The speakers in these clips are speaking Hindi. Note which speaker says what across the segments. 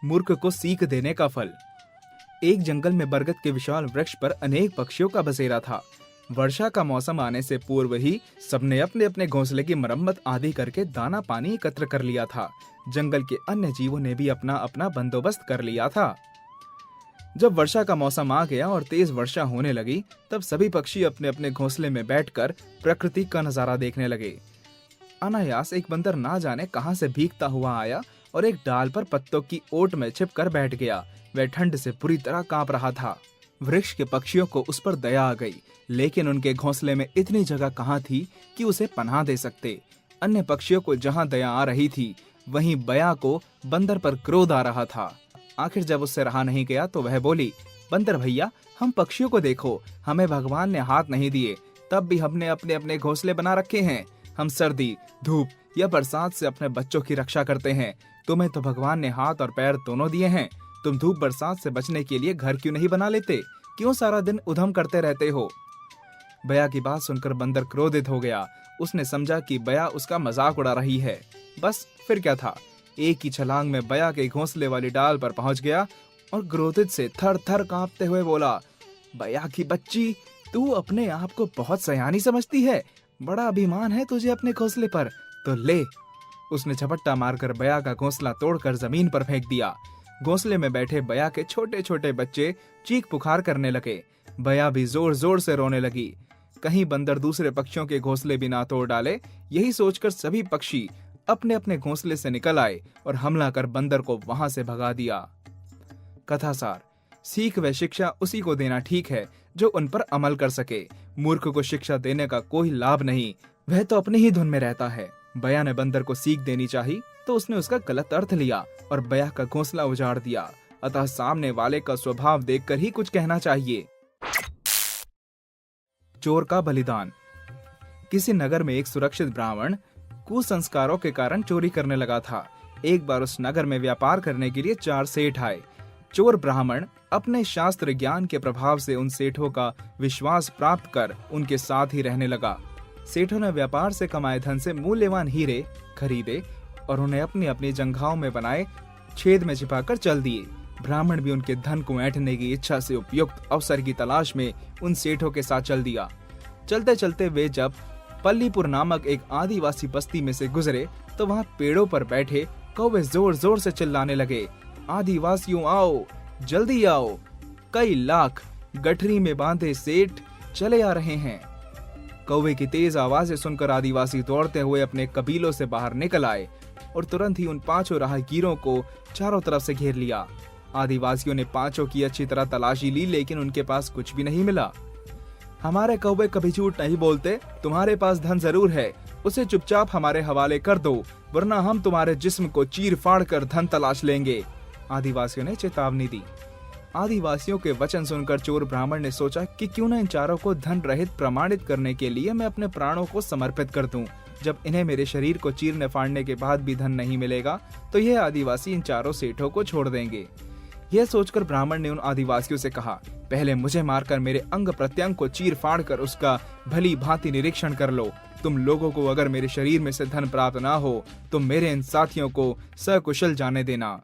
Speaker 1: मूर्ख को सीख देने का फल। एक जंगल में बरगद के विशाल वृक्ष पर अनेक पक्षियों का बसेरा था। वर्षा का मौसम आने से पूर्व ही सबने अपने अपने घोंसले की मरम्मत आदि करके दाना पानी एकत्र कर लिया था। जंगल के अन्य जीवों ने भी अपना अपना बंदोबस्त कर लिया था। जब वर्षा का मौसम आ गया और तेज वर्षा होने लगी, तब सभी पक्षी अपने अपने घोंसले में बैठकर प्रकृति का नजारा देखने लगे। अनायास एक बंदर ना जाने कहां से भीगता हुआ आया और एक डाल पर पत्तों की ओट में छिपकर बैठ गया। वह ठंड से बुरी तरह कांप रहा था। वृक्ष के पक्षियों को उस पर दया आ गई, लेकिन उनके घोंसले में इतनी जगह कहाँ थी कि उसे पनाह दे सकते। अन्य पक्षियों को जहाँ दया आ रही थी, वहीं बया को बंदर पर क्रोध आ रहा था। आखिर जब उससे रहा नहीं गया तो वह बोली, बंदर भैया, हम पक्षियों को देखो, हमें भगवान ने हाथ नहीं दिए, तब भी हमने अपने अपने घोंसले बना रखे हैं। हम सर्दी, धूप या बरसात से अपने बच्चों की रक्षा करते हैं। तुम्हें तो भगवान ने हाथ और पैर दोनों दिए हैं। तुम धूप बरसात से बचने के लिए घर क्यों नहीं बना लेते? क्यों सारा दिन उधम करते रहते हो? बया की बात सुनकर बंदर क्रोधित हो गया। उसने समझा कि बया उसका मजाक उड़ा रही है। बस फिर क्या था, एक ही छलांग में बया के घोंसले वाली डाल पर पहुंच गया और क्रोधित से थर थर कांपते हुए बोला, बया की बच्ची, तू अपने आप को बहुत सयानी समझती है? बड़ा अभिमान है तुझे अपने घोंसले पर, तो ले। उसने झपट्टा मारकर बया का घोंसला तोड़कर जमीन पर फेंक दिया। घोंसले में बैठे बया के छोटे छोटे बच्चे चीख पुकार करने लगे। बया भी जोर जोर से रोने लगी। कहीं बंदर दूसरे पक्षियों के घोंसले भी ना तोड़ डाले, यही सोचकर सभी पक्षी अपने अपने घोंसले से निकल आए और हमला कर बंदर को वहां से भगा दिया। कथासार: सीख व शिक्षा उसी को देना ठीक है जो उन पर अमल कर सके। मूर्ख को शिक्षा देने का कोई लाभ नहीं, वह तो अपनी ही धुन में रहता है। बया ने बंदर को सीख देनी चाहिए तो उसने उसका गलत अर्थ लिया और बया का घोंसला उजाड़ दिया। अतः सामने वाले का स्वभाव देखकर ही कुछ कहना चाहिए। चोर का बलिदान। किसी नगर में एक सुरक्षित ब्राह्मण कुसंस्कारों के कारण चोरी करने लगा था। एक बार उस नगर में व्यापार करने के लिए 4 सेठ आए। चोर ब्राह्मण अपने शास्त्र ज्ञान के प्रभाव से उन सेठों का विश्वास प्राप्त कर उनके साथ ही रहने लगा। सेठों ने व्यापार से कमाए धन से मूल्यवान हीरे खरीदे और उन्हें अपनी अपनी जंघाओं में बनाए छेद में छिपाकर चल दिए। ब्राह्मण भी उनके धन को ऐंठने की इच्छा से उपयुक्त अवसर की तलाश में उन सेठों के साथ चल दिया। चलते चलते वे जब पल्लीपुर नामक एक आदिवासी बस्ती में से गुजरे तो वहाँ पेड़ों पर बैठे कौवे जोर जोर से चिल्लाने लगे, आदिवासियों आओ, जल्दी आओ, कई लाख गठरी में बांधे सेठ चले आ रहे हैं। कौवे की तेज आवाजें सुनकर आदिवासी दौड़ते हुए अपने कबीलों से बाहर निकल आए और तुरंत ही उन 5 राहगीरों को चारों तरफ से घेर लिया। आदिवासियों ने 5 की अच्छी तरह तलाशी ली, लेकिन उनके पास कुछ भी नहीं मिला। हमारे कौवे कभी झूठ नहीं बोलते, तुम्हारे पास धन जरूर है, उसे चुपचाप हमारे हवाले कर दो, वरना हम तुम्हारे जिस्म को चीर फाड़ कर धन तलाश लेंगे, आदिवासियों ने चेतावनी दी। आदिवासियों के वचन सुनकर चोर ब्राह्मण ने सोचा कि क्यों न इन चारों को धन रहित प्रमाणित करने के लिए मैं अपने प्राणों को समर्पित कर दूं। जब इन्हें मेरे शरीर को चीरने फाड़ने के बाद भी धन नहीं मिलेगा तो यह आदिवासी इन चारों सेठों को छोड़ देंगे। यह सोचकर ब्राह्मण ने उन आदिवासियों से कहा, पहले मुझे मारकर मेरे अंग प्रत्यंग को चीर फाड़ कर उसका भली भांति निरीक्षण कर लो। तुम लोगों को अगर मेरे शरीर में से धन प्राप्त ना हो तो मेरे इन साथियों को सकुशल जाने देना।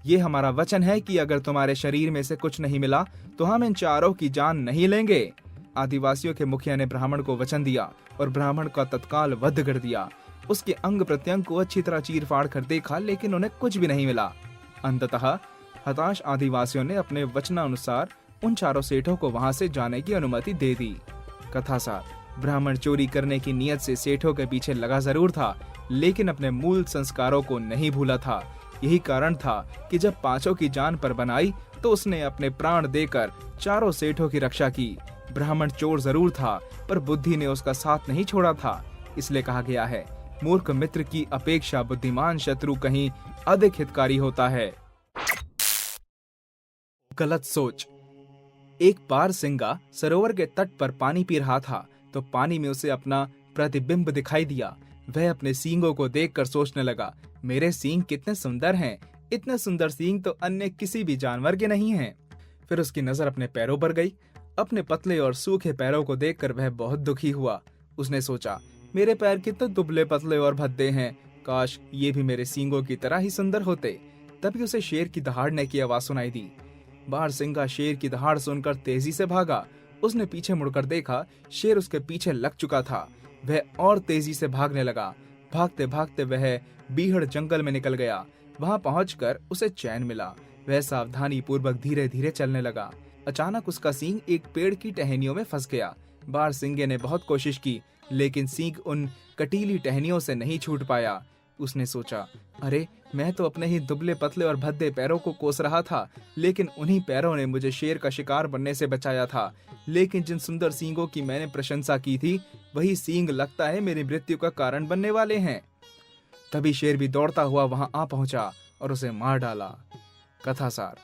Speaker 1: ये हमारा वचन है कि अगर तुम्हारे शरीर में से कुछ नहीं मिला तो हम इन चारों की जान नहीं लेंगे। आदिवासियों के मुखिया ने ब्राह्मण को वचन दिया और ब्राह्मण का तत्काल वध कर दिया। उसके अंग प्रत्यंग को अच्छी तरह चीर फाड़ कर देखा, लेकिन उन्हें कुछ भी नहीं मिला। अंततः हताश आदिवासियों ने अपने वचनानुसार उन चारों सेठों को वहां से जाने की अनुमति दे दी। कथासार: ब्राह्मण चोरी करने की नियत से सेठों के पीछे लगा जरूर था, लेकिन अपने मूल संस्कारों को नहीं भूला था। यही कारण था कि जब 5 की जान पर बनाई तो उसने अपने प्राण देकर चारों सेठों की रक्षा की। ब्राह्मण चोर जरूर था, पर बुद्धि ने उसका साथ नहीं छोड़ा था। इसलिए कहा गया है, मूर्ख मित्र की अपेक्षा बुद्धिमान शत्रु कहीं अधिक हितकारी होता है। गलत सोच। एक बार सिंगा सरोवर के तट पर पानी पी रहा था तो पानी में उसे अपना प्रतिबिंब दिखाई दिया। वह अपने सींगों को देखकर सोचने लगा, मेरे सींग कितने सुंदर हैं, इतने सुंदर सींग तो अन्य किसी भी जानवर के नहीं हैं। फिर उसकी नजर अपने पैरों पर गई। अपने पतले और सूखे पैरों को देखकर वह बहुत दुखी हुआ। उसने सोचा, मेरे पैर कितने दुबले पतले और भद्दे हैं, काश ये भी मेरे सींगों की तरह ही सुंदर होते। तभी उसे शेर की दहाड़ने की आवाज सुनाई दी। बारहसिंगा शेर की दहाड़ सुनकर तेजी से भागा। उसने पीछे मुड़कर देखा, शेर उसके पीछे लग चुका था। वह और तेजी से भागने लगा। भागते भागते वह बीहड़ जंगल में निकल गया। वहां पहुंचकर उसे चैन मिला। वह सावधानी पूर्वक धीरे धीरे चलने लगा। अचानक उसका सींग एक पेड़ की टहनियों में फंस गया। बारहसिंगे ने बहुत कोशिश की, लेकिन सींग उन कटीली टहनियों से नहीं छूट पाया। उसने सोचा, अरे मैं तो अपने ही दुबले पतले और भद्दे पैरों को कोस रहा था, लेकिन उन्हीं पैरों ने मुझे शेर का शिकार बनने से बचाया था। लेकिन जिन सुंदर सींगों की मैंने प्रशंसा की थी, वही सींग लगता है मेरी मृत्यु का कारण बनने वाले हैं। तभी शेर भी दौड़ता हुआ वहां आ पहुंचा और उसे मार डाला। कथासार: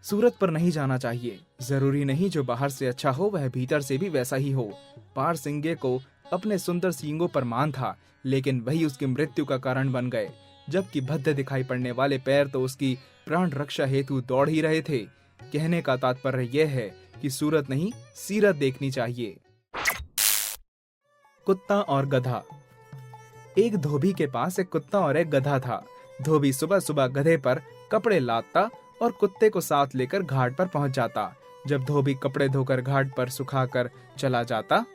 Speaker 1: सूरत पर नहीं जाना चाहिए। जरूरी नहीं जो बाहर से अच्छा हो वह भीतर से भी वैसा ही हो। बारहसिंगे को अपने सुंदर सींगों पर मान था, लेकिन वही उसकी मृत्यु का कारण बन गए। जबकि भद्दे दिखाई पड़ने वाले पैर तो उसकी प्राण रक्षा हेतु दौड़ ही रहे थे। कहने का तात्पर्य यह है कि सूरत नहीं, सीरत देखनी चाहिए। कुत्ता और गधा। एक धोबी के पास एक कुत्ता और एक गधा था। धोबी सुबह सुबह गधे पर कपड़े लादता और कुत्ते को साथ लेकर घाट पर पहुंच जाता। जब धोबी कपड़े धोकर घाट पर सुखाकर चला जाता,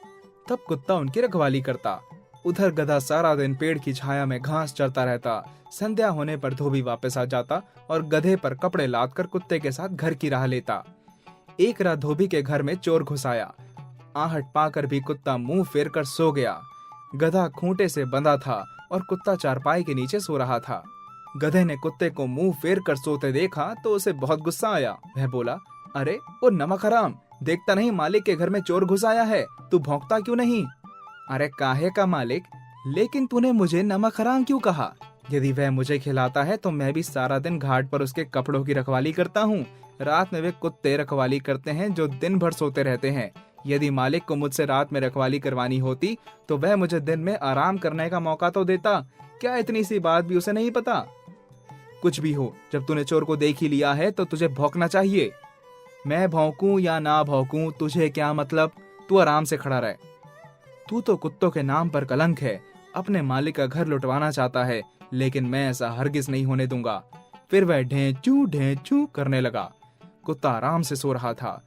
Speaker 1: तब कुत्ता उनकी रखवाली करता। उधर गधा सारा दिन पेड़ की छाया में घास चरता रहता। संध्या होने पर धोबी वापस आ जाता और गधे पर कपड़े लादकर कुत्ते के साथ घर की राह लेता। एक रात धोबी के घर में चोर घुस आया। आहट पाकर भी कुत्ता मुंह फेर कर सो गया। गधा खूंटे से बंधा था और कुत्ता चारपाई के नीचे सो रहा था। गधे ने कुत्ते को मुंह फेर कर सोते देखा तो उसे बहुत गुस्सा आया। वह बोला, अरे ओ नमक हराम, देखता नहीं मालिक के घर में चोर घुस आया है, तू भौंकता क्यों नहीं? अरे काहे का मालिक, लेकिन तूने मुझे नमक हराम क्यों कहा? यदि वह मुझे खिलाता है तो मैं भी सारा दिन घाट पर उसके कपड़ों की रखवाली करता हूँ। रात में वे कुत्ते रखवाली करते हैं जो दिन भर सोते रहते हैं। यदि मालिक को मुझसे रात में रखवाली करवानी होती तो वह मुझे दिन में आराम करने का मौका तो देता। क्या इतनी सी बात भी उसे नहीं पता? कुछ भी हो, जब तूने चोर को देख ही लिया है तो तुझे भौंकना चाहिए। मैं भौंकूं या ना भौंकूं तुझे क्या मतलब? तू आराम से खड़ा रहे। तू तो कुत्तों के नाम पर कलंक है। अपने मालिक का घर लुटवाना चाहता है, लेकिन मैं ऐसा हरगिज नहीं होने दूंगा। फिर वह ढेंचू करने लगा। कुत्ता आराम से सो रहा था।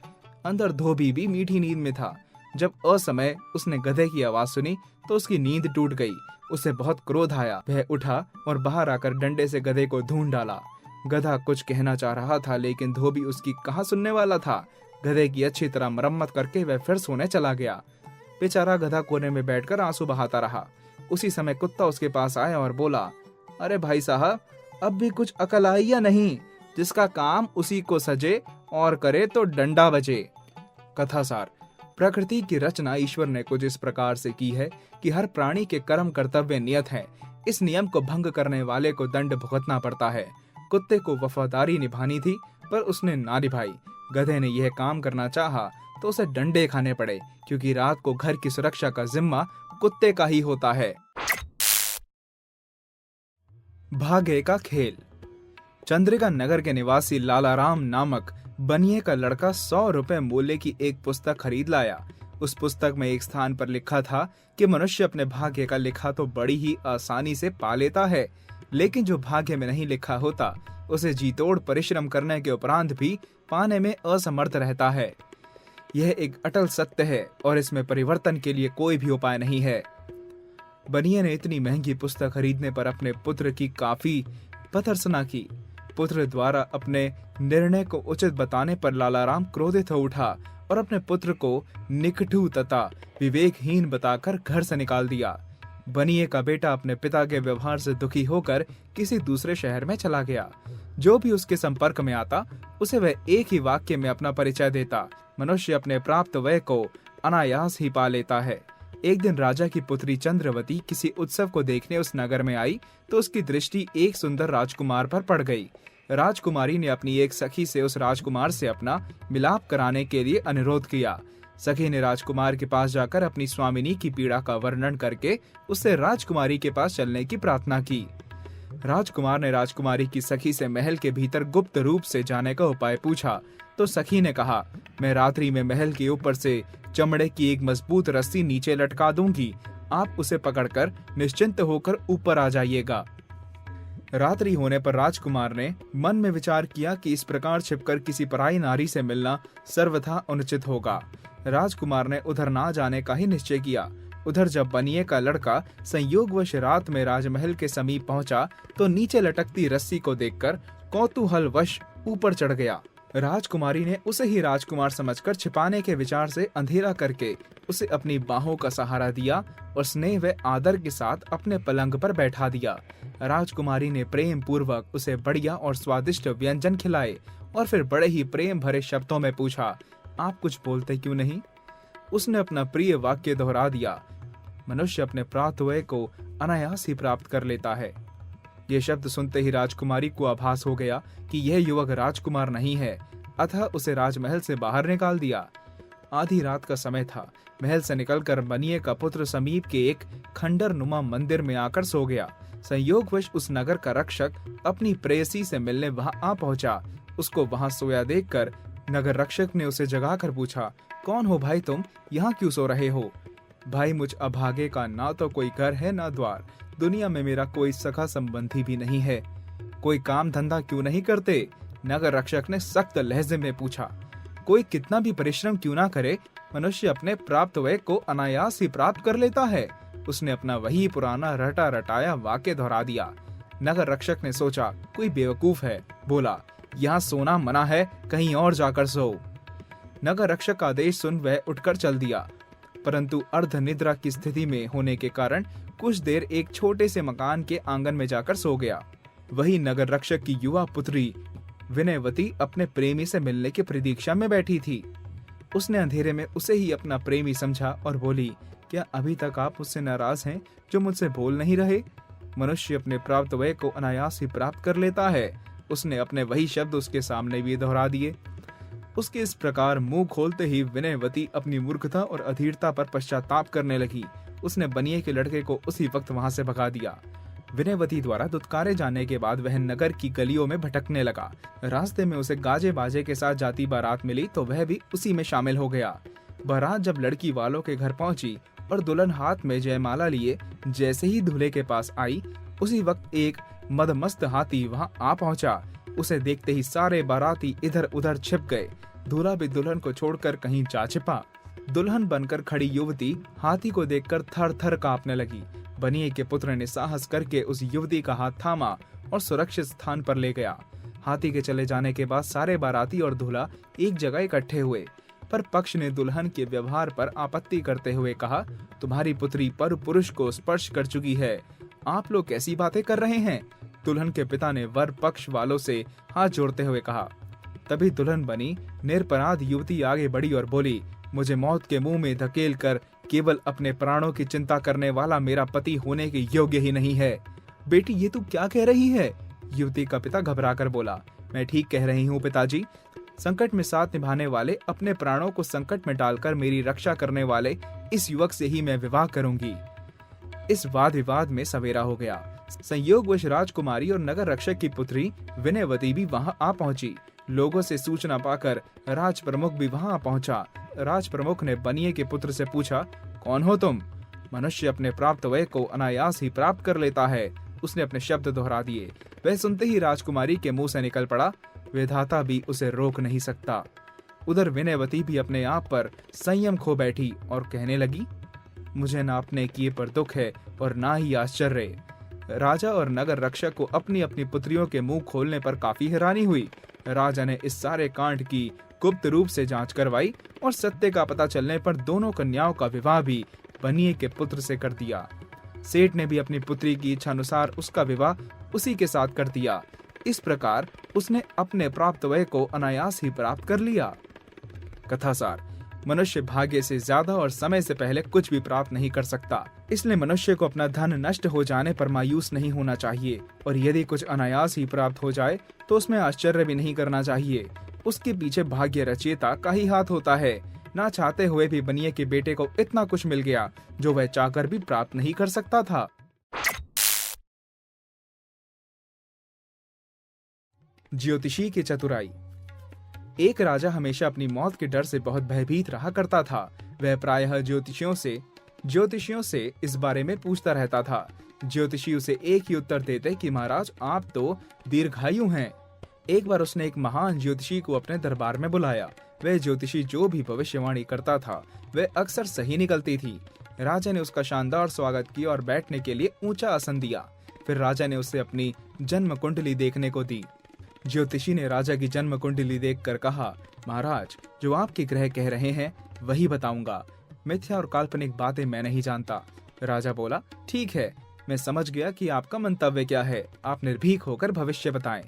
Speaker 1: अंदर धोबी भी मीठी नींद में था। जब असमय उसने गधे की आवाज सुनी तो उसकी नींद टूट गई। उसे बहुत क्रोध आया। वह उठा और बाहर आकर डंडे से गधे को ढूंढ डाला। गधा कुछ कहना चाह रहा था, लेकिन धोबी उसकी कहाँ सुनने वाला था। गधे की अच्छी तरह मरम्मत करके वह फिर सोने चला गया। बेचारा गधा कोने में बैठकर आंसू बहाता रहा। उसी समय कुत्ता उसके पास आया और बोला, अरे भाई साहब, अब भी कुछ अकल आई या नहीं? जिसका काम उसी को सजे और करे तो डंडा बजे। कथासार: प्रकृति की रचना ईश्वर ने कुछ इस प्रकार से की है कि हर प्राणी के कर्म कर्तव्य नियत है। इस नियम को भंग करने वाले को दंड भुगतना पड़ता है। कुत्ते को वफादारी निभानी थी, पर उसने ना निभाई। गधे ने यह काम करना चाहा तो उसे डंडे खाने पड़े, क्योंकि रात को घर की सुरक्षा का जिम्मा कुत्ते का ही होता है। भागे का खेल। चंद्रिका नगर के निवासी लालाराम नामक बनिए का लड़का 100 रुपए मूल्य की एक पुस्तक खरीद लाया। उस पुस्तक में एक स्थान पर लिखा था कि मनुष्य अपने भाग्य का लिखा तो बड़ी ही आसानी से पा लेता है, लेकिन जो भाग्य में नहीं लिखा होता उसे जी तोड़ परिश्रम करने के उपरांत भी पाने में असमर्थ रहता है। यह एक अटल सत्य है और इसमें परिवर्तन के लिए कोई भी उपाय नहीं है। बनिए ने इतनी महंगी पुस्तक खरीदने पर अपने पुत्र की काफी भर्त्सना की। पुत्र द्वारा अपने निर्णय को उचित बताने पर लालाराम क्रोधित हो उठा और अपने पुत्र को निकटू तथा विवेकहीन बताकर घर से निकाल दिया। बनिए का बेटा अपने पिता के व्यवहार से दुखी होकर किसी दूसरे शहर में चला गया। जो भी उसके संपर्क में आता उसे वह एक ही वाक्य में अपना परिचय देता। मनुष्य अपने प्राप्त वय को अनायास ही पा लेता है। एक दिन राजा की पुत्री चंद्रवती किसी उत्सव को देखने उस नगर में आई तो उसकी दृष्टि एक सुंदर राजकुमार पर पड़ गई। राजकुमारी ने अपनी एक सखी से उस राजकुमार से अपना मिलाप कराने के लिए अनुरोध किया। सखी ने राजकुमार के पास जाकर अपनी स्वामिनी की पीड़ा का वर्णन करके उससे राजकुमारी के पास चलने की प्रार्थना की। राजकुमार ने राजकुमारी की सखी से महल के भीतर गुप्त रूप से जाने का उपाय पूछा तो सखी ने कहा, मैं रात्रि में महल के ऊपर से चमड़े की एक मजबूत रस्सी नीचे लटका दूंगी, आप उसे पकड़कर निश्चिंत होकर ऊपर आ जाइएगा। रात्रि होने पर राजकुमार ने मन में विचार किया कि इस प्रकार छिपकर किसी पराई नारी से मिलना सर्वथा अनुचित होगा। राजकुमार ने उधर ना जाने का ही निश्चय किया। उधर जब बनिए का लड़का संयोगवश रात में राजमहल के समीप पहुंचा तो नीचे लटकती रस्सी को देखकर कौतूहलवश ऊपर चढ़ गया। राजकुमारी ने उसे ही राजकुमार समझकर छिपाने के विचार से अंधेरा करके उसे अपनी बाहों का सहारा दिया और स्नेह व आदर के साथ अपने पलंग पर बैठा दिया। राजकुमारी ने प्रेम पूर्वक उसे बढ़िया और स्वादिष्ट व्यंजन खिलाए और फिर बड़े ही प्रेम भरे शब्दों में पूछा, आप कुछ बोलते क्यों नहीं? उसने अपना प्रिय वाक्य दोहरा दिया, मनुष्य अपने प्राप्त को अनायास ही प्राप्त कर लेता है। ये शब्द सुनते ही राजकुमारी को आभास हो गया कि यह युवक राजकुमार नहीं है, अतः उसे राजमहल से बाहर निकाल दिया। आधी रात का समय था। महल से निकलकर बनिए का पुत्र समीप के एक खंडर नुमा मंदिर में आकर सो गया। संयोगवश उस नगर का रक्षक अपनी प्रेयसी से मिलने वहां आ पहुंचा। उसको वहां सोया देखकर नगर रक्षक ने उसे जगाकर पूछा, कौन हो भाई तुम? यहाँ क्यों सो रहे हो? भाई, मुझ अभागे का ना तो कोई घर है ना द्वार, दुनिया में मेरा कोई सखा संबंधी भी नहीं है। कोई काम धंधा क्यों नहीं करते? नगर रक्षक ने सख्त लहजे में पूछा। कोई कितना भी परिश्रम क्यों ना करे, मनुष्य अपने प्राप्त व्यय को अनायास ही प्राप्त कर लेता है। उसने अपना वही पुराना रटा रटाया वाक्य दोहरा दिया। नगर रक्षक ने सोचा, कोई बेवकूफ है। बोला, यहाँ सोना मना है, कहीं और जाकर सो। नगर रक्षक का आदेश सुन वह उठकर चल दिया, परंतु अर्ध निद्रा की स्थिति में होने के कारण कुछ देर एक छोटे से मकान के आंगन में जाकर सो गया। वही नगर रक्षक की युवा पुत्री विनयवती अपने प्रेमी से मिलने की प्रतीक्षा में बैठी थी। उसने अंधेरे में उसे ही अपना प्रेमी समझा और बोली, क्या अभी तक आप मुझसे नाराज हैं जो मुझसे बोल नहीं रहे? मनुष्य अपने प्राप्त व्यय को अनायास ही प्राप्त कर लेता है। उसने अपने वही शब्द उसके सामने भी दोहरा दिए। उसके इस प्रकार मुंह खोलते ही विनयवती अपनी मूर्खता और अधीरता पर पश्चाताप करने लगी। उसने बनिए के लड़के को उसी वक्त वहां से भगा दिया। विनयवती द्वारा दुत्कारे जाने के बाद वह नगर की गलियों में भटकने लगा। रास्ते में उसे गाजे बाजे के साथ जाती बारात मिली तो वह भी उसी में शामिल हो गया। बारात जब लड़की वालों के घर पहुंची और दुल्हन हाथ में जयमाला लिए जैसे ही दूल्हे के पास आई, उसी वक्त एक मदमस्त हाथी वहां आ पहुंचा। उसे देखते ही सारे बाराती इधर उधर छिप गए। दूल्हा भी दुल्हन को छोड़कर कहीं जा छिपा। दुल्हन बनकर खड़ी युवती हाथी को देखकर थर थर कांपने लगी। बनिए के पुत्र ने साहस करके उस युवती का हाथ थामा और सुरक्षित स्थान पर ले गया। हाथी के चले जाने के बाद सारे बाराती और दूल्हा एक जगह इकट्ठे हुए, पर पक्ष ने दुल्हन के व्यवहार पर आपत्ति करते हुए कहा, तुम्हारी पुत्री पर पुरुष को स्पर्श कर चुकी है, आप लोग कैसी बातें कर रहे हैं? दुल्हन के पिता ने वर पक्ष वालों से हाथ जोड़ते हुए कहा। तभी दुल्हन बनी निरपराध युवती आगे बढ़ी और बोली, मुझे मौत के मुंह में धकेल कर केवल अपने प्राणों की चिंता करने वाला मेरा पति होने के योग्य ही नहीं है। बेटी, ये तू क्या कह रही है? युवती का पिता घबराकर बोला, मैं ठीक कह रही हूँ पिताजी। संकट में साथ निभाने वाले, अपने प्राणों को संकट में डालकर मेरी रक्षा करने वाले इस युवक से ही मैं विवाह करूंगी। इस वाद विवाद में सवेरा हो गया। संयोगवश राजकुमारी और नगर रक्षक की पुत्री विनयवती भी वहां आ पहुंची। लोगों से सूचना पाकर राज प्रमुख भी वहां पहुंचा। राज प्रमुख ने बनिए के पुत्र से पूछा, कौन हो तुम? मनुष्य अपने प्राप्त व्यय को अनायास ही प्राप्त कर लेता है। उसने अपने शब्द दोहरा दिए। वह सुनते ही राजकुमारी के मुंह से निकल पड़ा, विधाता भी उसे रोक नहीं सकता। उधर विनयवती भी अपने आप पर संयम खो बैठी और कहने लगी, मुझे ना अपने किए पर दुख है और ना ही आश्चर्य। राजा और नगर रक्षक को अपनी अपनी पुत्रियों के मुंह खोलने पर काफी हैरानी हुई। राजा ने इस सारे कांड की गुप्त रूप से जांच करवाई और सत्य का पता चलने पर दोनों कन्याओं का विवाह भी बनिए के पुत्र से कर दिया। सेठ ने भी अपनी पुत्री की इच्छा अनुसार उसका विवाह उसी के साथ कर दिया। इस प्रकार उसने अपने प्राप्त व्यय को अनायास ही प्राप्त कर लिया। कथासार, मनुष्य भाग्य से ज्यादा और समय से पहले कुछ भी प्राप्त नहीं कर सकता। इसलिए मनुष्य को अपना धन नष्ट हो जाने पर मायूस नहीं होना चाहिए, और यदि कुछ अनायास ही प्राप्त हो जाए तो उसमें आश्चर्य भी नहीं करना चाहिए। उसके पीछे भाग्य रचयिता का ही हाथ होता है। ना चाहते हुए भी बनिए के बेटे को इतना कुछ मिल गया जो वह चाहकर भी प्राप्त नहीं कर सकता था। ज्योतिषी की चतुराई। एक राजा हमेशा अपनी मौत के डर से बहुत भयभीत रहा करता था। वह प्रायः ज्योतिषियों से इस बारे में पूछता रहता था ज्योतिषी उसे एक ही उत्तर देते कि महाराज आप तो दीर्घायु हैं। एक बार उसने एक महान ज्योतिषी को अपने दरबार में बुलाया। वह ज्योतिषी जो भी भविष्यवाणी करता था वह अक्सर सही निकलती थी। राजा ने उसका शानदार स्वागत किया और बैठने के लिए ऊंचा आसन दिया। फिर राजा ने उसे अपनी जन्म कुंडली देखने को दी। ज्योतिषी ने राजा की जन्म कुंडली देखकर कहा, महाराज जो आपके ग्रह कह रहे हैं वही बताऊंगा, मिथ्या और काल्पनिक बातें मैं नहीं जानता। राजा बोला, ठीक है, मैं समझ गया कि आपका मंतव्य क्या है, आप निर्भीक होकर भविष्य बताएं।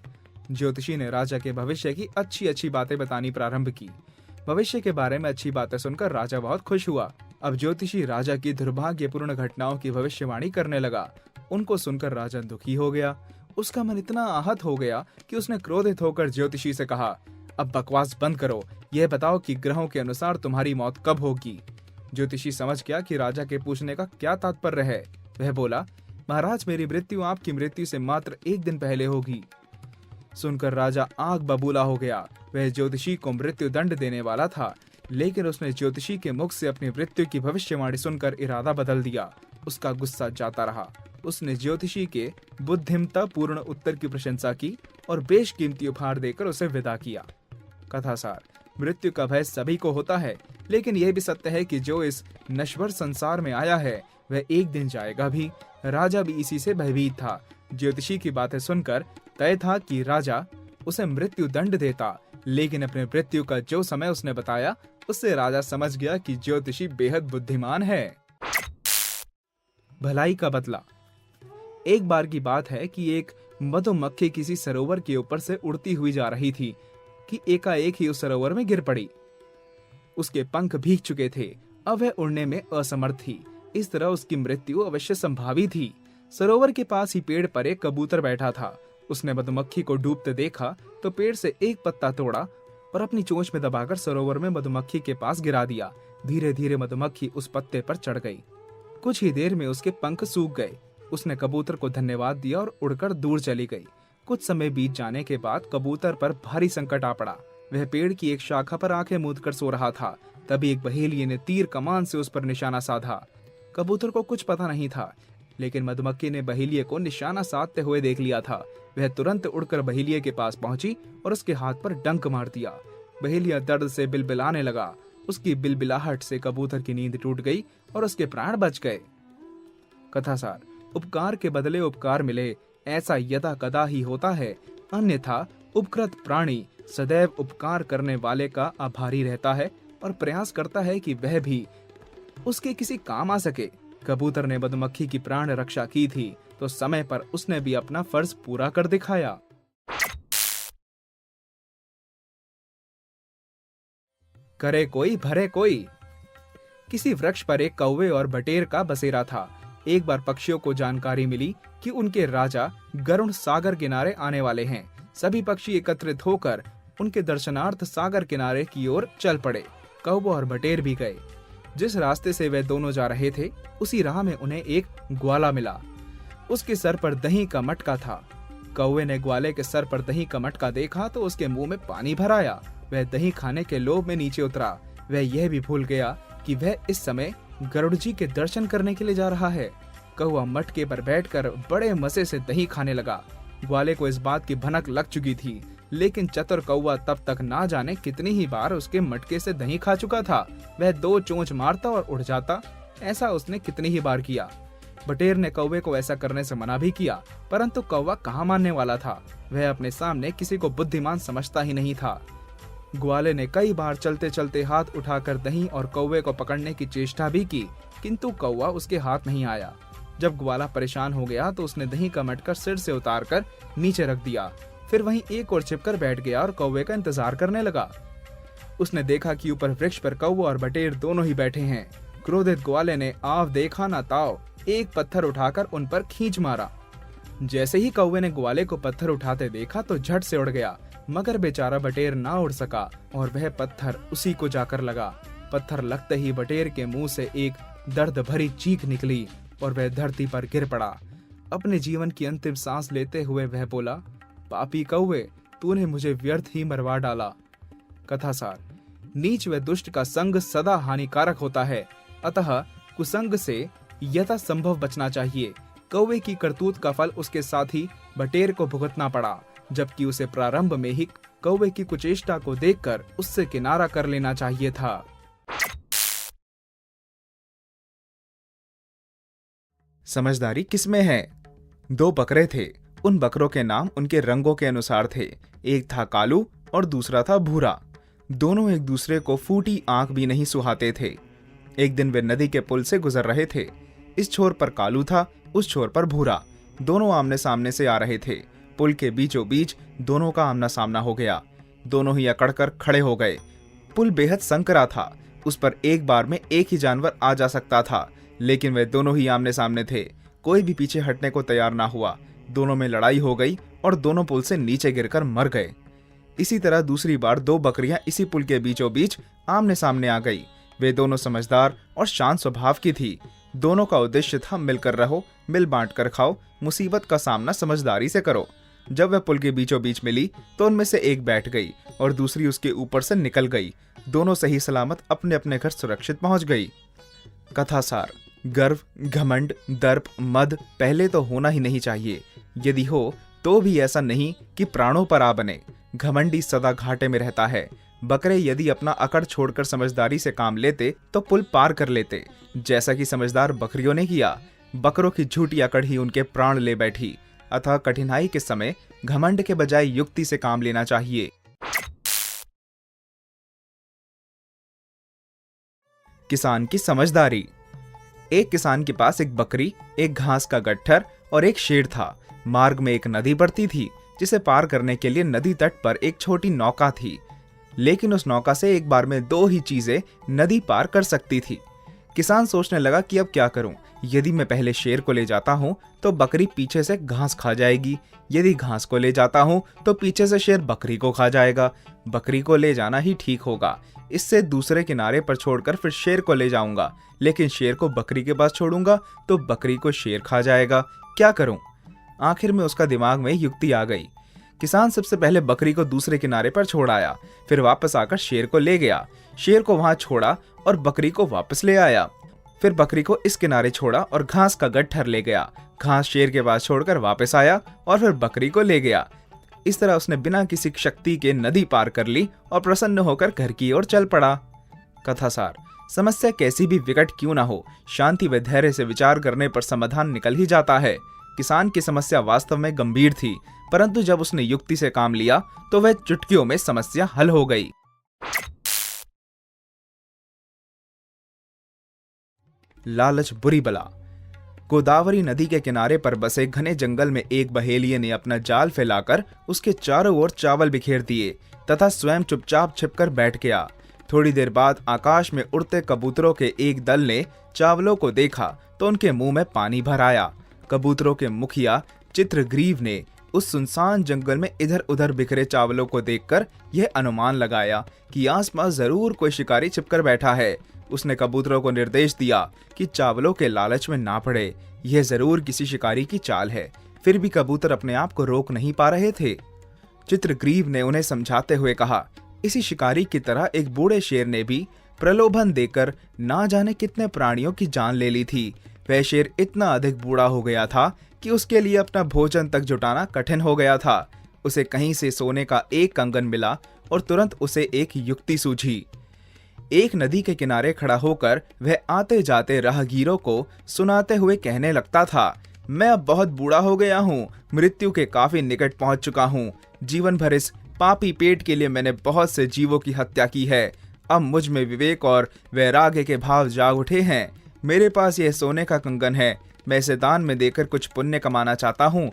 Speaker 1: ज्योतिषी ने राजा के भविष्य की अच्छी अच्छी बातें बतानी प्रारंभ की। भविष्य के बारे में अच्छी बातें सुनकर राजा बहुत खुश हुआ। अब ज्योतिषी राजा की दुर्भाग्यपूर्ण घटनाओं की भविष्यवाणी करने लगा। उनको सुनकर राजा दुखी हो गया। उसका मन इतना आहत हो गया कि उसने क्रोधित होकर ज्योतिषी से कहा, अब बकवास बंद करो, यह बताओ कि ग्रहों के अनुसार तुम्हारी मौत कब होगी। ज्योतिषी समझ गया कि राजा के पूछने का क्या तात्पर्य है। वह बोला, महाराज मेरी मृत्यु आपकी मृत्यु से मात्र एक दिन पहले होगी। सुनकर राजा आग बबूला हो गया। वह ज्योतिषी को मृत्यु दंड देने वाला था, लेकिन उसने ज्योतिषी के मुख से अपनी मृत्यु की भविष्यवाणी सुनकर इरादा बदल दिया। उसका गुस्सा जाता रहा। उसने ज्योतिषी के बुद्धिमत्ता पूर्ण उत्तर की प्रशंसा की और बेशकीमती उपहार देकर उसे विदा किया। कथासार, मृत्यु का भय सभी को होता है, लेकिन यह भी सत्य है कि जो इस नश्वर संसार में आया है वह एक दिन जाएगा भी। राजा भी इसी से भयभीत था। ज्योतिषी की बातें सुनकर तय था कि राजा उसे मृत्यु दंड देता, लेकिन अपने मृत्यु का जो समय उसने बताया उससे राजा समझ गया कि ज्योतिषी बेहद बुद्धिमान है। भलाई का बदला। एक बार की बात है कि एक मधुमक्खी किसी सरोवर के ऊपर से उड़ती हुई जा रही थी कि एकाएक ही उस सरोवर में गिर पड़ी। उसके पंख भीग चुके थे, अब वह उड़ने में असमर्थ थी। इस तरह उसकी मृत्यु अवश्य संभावी थी। सरोवर के पास ही पेड़ पर एक कबूतर बैठा था। उसने मधुमक्खी को डूबते देखा तो पेड़ से एक पत्ता तोड़ा और अपनी चोंच में दबाकर सरोवर में मधुमक्खी के पास गिरा दिया। धीरे धीरे मधुमक्खी उस पत्ते पर चढ़ गई। कुछ ही देर में उसके पंख सूख गए। उसने कबूतर को धन्यवाद दिया और उड़कर दूर चली गई। कुछ समय बीत जाने के बाद कबूतर पर भारी संकट आ पड़ा। वह पेड़ की एक शाखा पर आंखें मूंदकर सो रहा था। तभी एक बहेलिये ने तीर कमान से उस पर निशाना साधा। कबूतर को कुछ पता नहीं था, लेकिन मधुमक्खी ने बहेलिये को निशाना साधते हुए देख लिया था। वह तुरंत उड़कर बहेलिये के पास पहुंची और उसके हाथ पर डंक मार दिया। बहेलिया दर्द से बिलबिलाने लगा। उसकी बिलबिलाहट से कबूतर की नींद टूट गई और उसके प्राण बच गए। कथासार, उपकार के बदले उपकार मिले ऐसा यदा कदा ही होता है, अन्यथा उपकृत प्राणी सदैव उपकार करने वाले का आभारी रहता है और प्रयास करता है कि वह भी उसके किसी काम आ सके। कबूतर ने मधुमक्खी की प्राण रक्षा की थी तो समय पर उसने भी अपना फर्ज पूरा कर दिखाया। करे कोई भरे कोई। किसी वृक्ष पर एक कौवे और बटेर का बसेरा था। एक बार पक्षियों को जानकारी मिली कि उनके राजा गरुड़ सागर किनारे आने वाले हैं। सभी पक्षी एकत्रित होकर उनके दर्शनार्थ सागर किनारे की ओर चल पड़े। कौवा और बटेर भी गए। जिस रास्ते से वे दोनों जा रहे थे उसी राह में उन्हें एक ग्वाला मिला। उसके सर पर दही का मटका था। कौवे ने ग्वाले के सर पर दही का मटका देखा तो उसके मुंह में पानी भर आया। वह दही खाने के लोभ में नीचे उतरा। वह यह भी भूल गया कि वह इस समय गरुड़ जी के दर्शन करने के लिए जा रहा है। कौवा मटके पर बैठकर बड़े मजे से दही खाने लगा। ग्वाले को इस बात की भनक लग चुकी थी, लेकिन चतुर कौवा तब तक ना जाने कितनी ही बार उसके मटके से दही खा चुका था। वह दो चोंच मारता और उड़ जाता। ऐसा उसने कितनी ही बार किया। बटेर ने कौवे को ऐसा करने से मना भी किया, परंतु कौवा कहाँ मानने वाला था। वह अपने सामने किसी को बुद्धिमान समझता ही नहीं था। ग्वाले ने कई बार चलते चलते हाथ उठाकर दही और कौवे को पकड़ने की चेष्टा भी की, किंतु कौवा उसके हाथ नहीं आया। जब ग्वाला परेशान हो गया तो उसने दही का मटका सिर से उतारकर नीचे रख दिया। फिर वहीं एक और छिपकर बैठ गया और कौवे का इंतजार करने लगा। उसने देखा कि ऊपर वृक्ष पर कौवा और बटेर दोनों ही बैठे हैं। क्रोधित ग्वाले ने आव देखा ना ताव एक पत्थर उठाकर उन पर खींच मारा। जैसे ही कौवे ने ग्वाले को पत्थर उठाते देखा तो झट से उड़ गया, मगर बेचारा बटेर ना उड़ सका और वह पत्थर उसी को जाकर लगा। पत्थर लगते ही बटेर के मुंह से एक दर्द भरी चीख निकली और वह धरती पर गिर पड़ा। अपने जीवन की अंतिम सांस लेते हुए वह बोला, पापी कौवे, तूने मुझे व्यर्थ ही मरवा डाला। कथासार, नीच व दुष्ट का संग सदा हानिकारक होता है, अतः कुसंग से यथासंभव बचना चाहिए। कौवे की करतूत का फल उसके साथी बटेर को भुगतना पड़ा, जबकि उसे प्रारंभ में ही कौवे की कुचेष्टा को देखकर उससे किनारा कर लेना चाहिए था। समझदारी किसमें है? दो बकरे थे। उन बकरों के नाम उनके रंगों के अनुसार थे। एक था कालू और दूसरा था भूरा। दोनों एक दूसरे को फूटी आंख भी नहीं सुहाते थे। एक दिन वे नदी के पुल से गुजर रहे थे। इस छोर पर कालू था, उस छोर पर भूरा। दोनों आमने सामने से आ रहे थे। पुल के बीचों बीच दोनों का आमना सामना हो गया। दोनों ही अकड़कर खड़े हो गए। पुल बेहद संकरा था। उस पर एक बार में एक ही जानवर आ जा सकता था, लेकिन वे दोनों ही आमने सामने थे। कोई भी पीछे हटने को तैयार ना हुआ। दोनों में लड़ाई हो गई और दोनों पुल से नीचे गिरकर मर गए। इसी तरह दूसरी बार दो बकरियां इसी पुल के बीचों बीच आमने सामने आ गई। वे दोनों समझदार और शांत स्वभाव की थी। दोनों का उद्देश्य था मिलकर रहो, मिल बांट कर खाओ, मुसीबत का सामना समझदारी से करो। जब वह पुल के बीचों बीच मिली तो उनमें से एक बैठ गई और दूसरी उसके ऊपर से निकल गई। दोनों सही सलामत अपने अपने घर सुरक्षित पहुंच गई। कथासार: गर्व, घमंड, दर्प, मद पहले तो होना ही नहीं चाहिए। यदि हो तो भी ऐसा नहीं कि प्राणों पर आ बने। घमंडी सदा घाटे में रहता है। बकरे यदि अपना अकड़ छोड़कर समझदारी से काम लेते तो पुल पार कर लेते, जैसा कि समझदार बकरियों ने किया। बकरों की झूठी अकड़ ही उनके प्राण ले बैठी। अतः कठिनाई के समय घमंड के बजाय युक्ति से काम लेना चाहिए। किसान की समझदारी। एक किसान के पास एक बकरी, एक घास का गट्ठर और एक शेर था। मार्ग में एक नदी बढ़ती थी, जिसे पार करने के लिए नदी तट पर एक छोटी नौका थी। लेकिन उस नौका से एक बार में दो ही चीजें नदी पार कर सकती थी। किसान सोचने लगा कि अब क्या करूं। यदि मैं पहले शेर को ले जाता हूं तो बकरी पीछे से घास खा जाएगी। यदि घास को ले जाता हूं तो पीछे से शेर बकरी को खा जाएगा। बकरी को ले जाना ही ठीक होगा। इससे दूसरे किनारे पर छोड़कर फिर शेर को ले जाऊंगा, लेकिन शेर को बकरी के पास छोड़ूंगा तो बकरी को शेर खा जाएगा। क्या करूं? आखिर में उसका दिमाग में युक्ति आ गई। किसान सबसे पहले बकरी को दूसरे किनारे पर छोड़ आया, फिर वापस आकर शेर को ले गया। शेर को वहां छोड़ा और बकरी को वापस ले आया। फिर बकरी को इस किनारे छोड़ा और घास का गट्ठर ले गया। घास शेर के पास छोड़कर वापस आया और फिर बकरी को ले गया। इस तरह उसने बिना किसी शक्ति के नदी पार कर ली और प्रसन्न होकर घर की ओर चल पड़ा। कथासार: समस्या कैसी भी विकट क्यों ना हो, शांति व धैर्य से विचार करने पर समाधान निकल ही जाता है। किसान की समस्या वास्तव में गंभीर थी, परंतु जब उसने युक्ति से काम लिया तो वह चुटकियों में समस्या हल हो गई। लालच बुरी बला। गोदावरी नदी के किनारे पर बसे घने जंगल में एक बहेलिये ने अपना जाल फैलाकर उसके चारों ओर चावल बिखेर दिए तथा स्वयं चुपचाप छिपकर बैठ गया। थोड़ी देर बाद आकाश में उड़ते कबूतरों के एक दल ने चावलों को देखा तो उनके मुंह में पानी भर आया। कबूतरों के मुखिया चित्रग्रीव ने उस सुनसान जंगल में इधर उधर बिखरे चावलों को देखकर यह अनुमान लगाया कि आसपास जरूर कोई शिकारी छिपकर बैठा है। उसने कबूतरों को निर्देश दिया कि चावलों के लालच में ना पड़े, यह जरूर किसी शिकारी की चाल है। फिर भी कबूतर अपने आप को रोक नहीं पा रहे थे। चित्रग्रीव ने उन्हें समझाते हुए कहा, इसी शिकारी की तरह एक बूढ़े शेर ने भी प्रलोभन देकर ना जाने कितने प्राणियों की जान ले ली थी। वह शेर इतना अधिक बूढ़ा हो गया था कि उसके लिए अपना भोजन तक जुटाना कठिन हो गया था। उसे कहीं से सोने का एक कंगन मिला और तुरंत उसे एक युक्ति सूझी। एक नदी के किनारे खड़ा होकर वह आते जाते राहगीरों को सुनाते हुए कहने लगता था, मैं अब बहुत बूढ़ा हो गया हूँ, मृत्यु के काफी निकट पहुंच चुका हूँ। जीवन भर इस पापी पेट के लिए मैंने बहुत से जीवों की हत्या की है। अब मुझ में विवेक और वैराग्य के भाव जाग उठे हैं। मेरे पास यह सोने का कंगन है, मैं इसे दान में देकर कुछ पुण्य कमाना चाहता हूँ।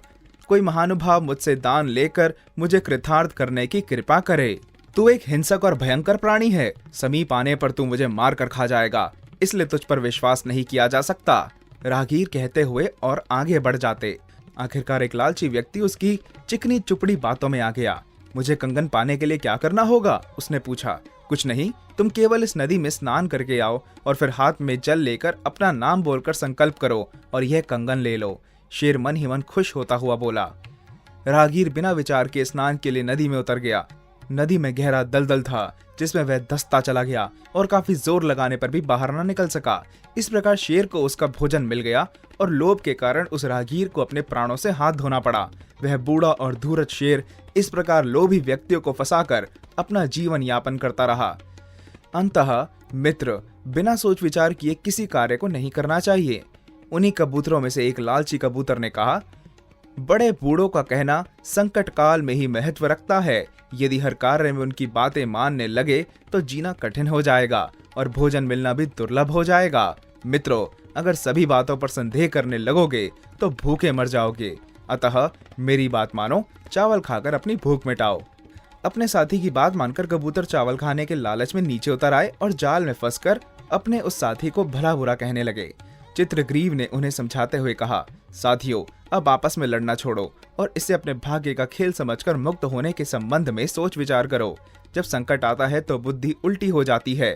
Speaker 1: कोई महानुभाव मुझसे दान लेकर मुझे कृतार्थ करने की कृपा करे। तू एक हिंसक और भयंकर प्राणी है, समीप आने पर तू मुझे मार कर खा जाएगा, इसलिए तुझ पर विश्वास नहीं किया जा सकता। राहगीर कहते हुए और आगे बढ़ जाते। आखिरकार एक लालची व्यक्ति उसकी चिकनी चुपड़ी बातों में आ गया। मुझे कंगन पाने के लिए क्या करना होगा? उसने पूछा। कुछ नहीं, तुम केवल इस नदी में स्नान करके आओ और फिर हाथ में जल लेकर अपना नाम बोलकर संकल्प करो और यह कंगन ले लो। शेर मन ही मन खुश होता हुआ बोला। राहगीर बिना विचार के स्नान के लिए नदी में उतर गया। नदी में गहरा दलदल था जिसमें वह धंसता चला गया और काफी जोर लगाने पर भी बाहर न निकल सका। इस प्रकार शेर को उसका भोजन मिल गया और लोभ के कारण उस राहगीर को अपने प्राणों से हाथ धोना पड़ा। वह बूढ़ा और धूर्त शेर इस प्रकार लोभी व्यक्तियों को फंसाकर अपना जीवन यापन करता रहा। अंततः मित्र, बिना सोच विचार किए किसी कार्य को नहीं करना चाहिए। उन्हीं कबूतरों में से एक लालची कबूतर ने कहा, बड़े बूढ़ों का कहना संकट काल में ही महत्व रखता है। यदि हर कार्य में उनकी बातें मानने लगे तो जीना कठिन हो जाएगा और भोजन मिलना भी दुर्लभ हो जाएगा। मित्रों, अगर सभी बातों पर संदेह करने लगोगे तो भूखे मर जाओगे। अतः मेरी बात मानो, चावल खाकर अपनी भूख मिटाओ। अपने साथी की बात मानकर कबूतर चावल खाने के लालच में नीचे उतर आए और जाल में फंसकर अपने उस साथी को भला बुरा कहने लगे। चित्रग्रीव ने उन्हें समझाते हुए कहा, साथियों, अब आपस में लड़ना छोड़ो और इसे अपने भाग्य का खेल समझकर मुक्त होने के संबंध में सोच विचार करो। जब संकट आता है तो बुद्धि उल्टी हो जाती है,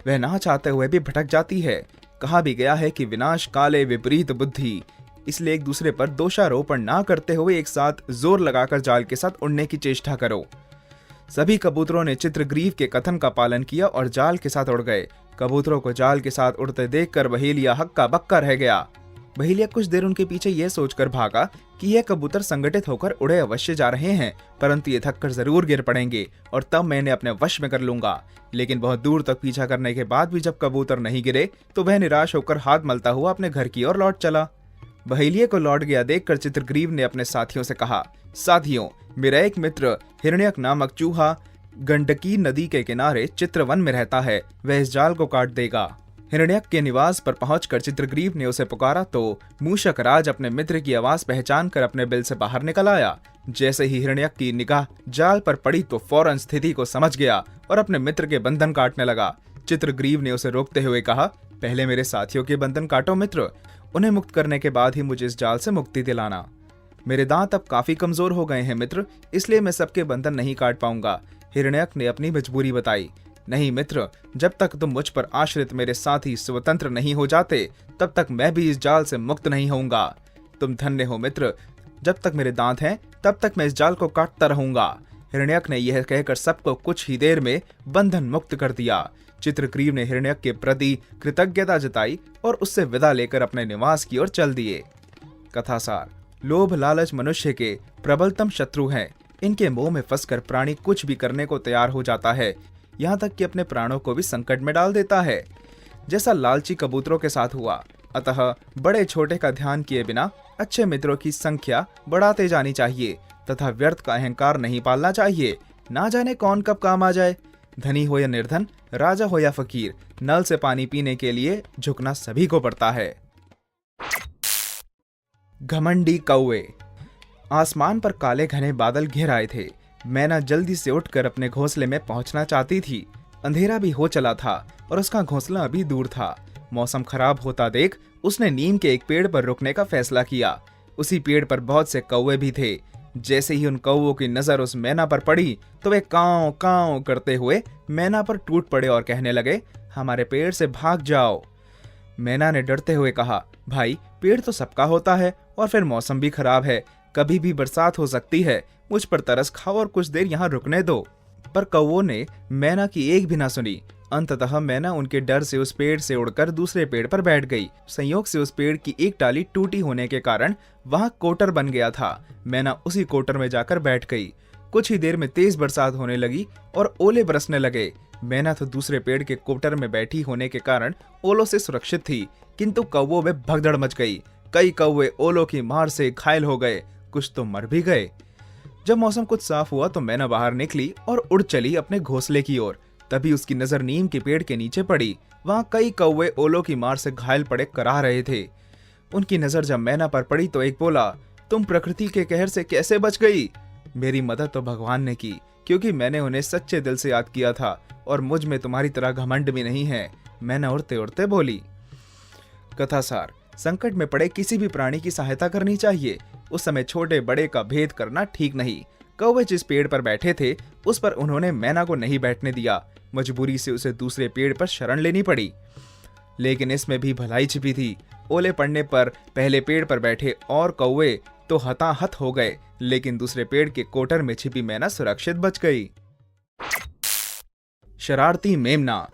Speaker 1: वह ना चाहते हुए भी भटक जाती है। कहा भी गया है कि विनाश काले विपरीत बुद्धि। इसलिए एक दूसरे पर दोषारोपण ना करते हुए एक साथ जोर लगाकर जाल के साथ उड़ने की चेष्टा करो। सभी कबूतरों ने चित्रग्रीव के कथन का पालन किया और जाल के साथ उड़ गए। कबूतरों को जाल के साथ उड़ते देखकर बहेलिया हक्का बक्का रह गया। बहेलिया कुछ देर उनके पीछे यह सोचकर भागा कि यह कबूतर संगठित होकर उड़े अवश्य जा रहे हैं, परंतु ये थककर जरूर गिर पड़ेंगे और तब मैं इन्हें अपने वश में कर लूंगा। लेकिन बहुत दूर तक पीछा करने के बाद भी जब कबूतर नहीं गिरे तो वह निराश होकर हाथ मलता हुआ अपने घर की ओर लौट चला। बहेलिये को लौट गया देखकर चित्रग्रीव ने अपने साथियों से कहा, साथियों, मेरा एक मित्र हिरण्यक नामक चूहा गंडकी नदी के किनारे चित्रवन में रहता है, वह इस जाल को काट देगा। हिरण्यक के निवास पर पहुंचकर चित्रग्रीव ने उसे पुकारा तो मूषक राज अपने मित्र की आवाज पहचान कर अपने बिल से बाहर निकल आया। जैसे ही हिरण्यक की निगाह जाल पर पड़ी तो फौरन स्थिति को समझ गया और अपने मित्र के बंधन काटने लगा। चित्रग्रीव ने उसे रोकते हुए कहा, पहले मेरे साथियों के बंधन काटो मित्र, उन्हें मुक्त करने के बाद ही मुझे इस जाल से मुक्ति दिलाना। मेरे दांत अब काफी कमजोर हो गए हैं मित्र, इसलिए मैं सबके बंधन नहीं काट पाऊंगा। हिरण्यक ने अपनी मजबूरी बताई। नहीं मित्र, जब तक तुम मुझ पर आश्रित मेरे साथी स्वतंत्र नहीं हो जाते तब तक मैं भी इस जाल से मुक्त नहीं होऊंगा। तुम धन्य हो मित्र, जब तक मेरे दांत हैं तब तक मैं इस जाल को काटता रहूंगा। हिरण्यक ने यह कहकर सबको कुछ ही देर में बंधन मुक्त कर दिया। चित्रग्रीव ने हिरण्यक के प्रति कृतज्ञता जताई और उससे विदा लेकर अपने निवास की ओर चल दिए। कथासार, लोभ लालच मनुष्य के प्रबलतम शत्रु हैं। इनके मोह में फंसकर प्राणी कुछ भी करने को तैयार हो जाता है, यहाँ तक कि अपने प्राणों को भी संकट में डाल देता है, जैसा लालची कबूतरों के साथ हुआ। अतः बड़े छोटे का ध्यान किए बिना अच्छे मित्रों की संख्या बढ़ाते जानी चाहिए तथा व्यर्थ का अहंकार नहीं पालना चाहिए। ना जाने कौन कब काम आ जाए। धनी हो या निर्धन, राजा हो या फकीर, नल से पानी पीने के लिए झुकना सभी को पड़ता है। घमंडी कौवे। आसमान पर काले घने बादल घिर आए थे। मैना जल्दी से उठकर अपने घोंसले में पहुंचना चाहती थी। अंधेरा भी हो चला था और उसका घोंसला अभी दूर था। मौसम खराब होता देख उसने नीम के एक पेड़ पर रुकने का फैसला किया। उसी पेड़ पर बहुत से कौवे भी थे। जैसे ही उन कौवों की नजर उस मैना पर पड़ी तो वे कांव कांव करते हुए मैना पर टूट पड़े और कहने लगे, हमारे पेड़ से भाग जाओ। मैना ने डरते हुए कहा, भाई, पेड़ तो सबका होता है और फिर मौसम भी खराब है, कभी भी बरसात हो सकती है, मुझ पर तरस खाओ और कुछ देर यहाँ रुकने दो। पर कौवों ने मैना की एक भी ना सुनी। अंततः मैना उनके डर से उस पेड़ से उड़कर दूसरे पेड़ पर बैठ गई। संयोग से उस पेड़ की एक टाली टूटी होने के कारण वहां कोटर बन गया था। मैना उसी कोटर में जाकर बैठ गई। कुछ ही देर में तेज बरसात होने लगी और ओले बरसने लगे। मैना तो दूसरे पेड़ के कोटर में बैठी होने के कारण ओलों से सुरक्षित थी, किंतु कौवों में भगदड़ मच गई। कई कौवे ओलों की मार से घायल हो गए, कुछ तो मर भी गए। जब मौसम कुछ साफ हुआ तो मैना बाहर निकली और उड़ चली अपने घोंसले की ओर। तभी उसकी नजर नीम के पेड़ के नीचे पड़ी। वहां कई कौवे ओलों की मार से घायल पड़े कराह रहे थे। उनकी नजर जब मैना पर पड़ी तो एक बोला, तुम प्रकृति के कहर से कैसे बच गई? मेरी मदद तो भगवान ने की, क्योंकि मैंने उन्हें सच्चे दिल से याद किया था और मुझ में तुम्हारी तरह घमंड भी नहीं है। मैना उड़ते उड़ते बोली। कथासार, संकट में पड़े किसी भी प्राणी की सहायता करनी चाहिए। उस समय छोटे बड़े का भेद करना ठीक नहीं। कौवे जिस पेड़ पर बैठे थे उस पर उन्होंने मैना को नहीं बैठने दिया। मजबूरी से उसे दूसरे पेड़ पर शरण लेनी पड़ी। लेकिन इसमें भी भलाई छिपी थी। ओले पड़ने पर पहले पेड़ पर बैठे और कौवे तो हताहत हो गए, लेकिन दूसरे पेड़ के कोटर में छिपी मैना सुरक्षित बच गई। शरारती मेमना।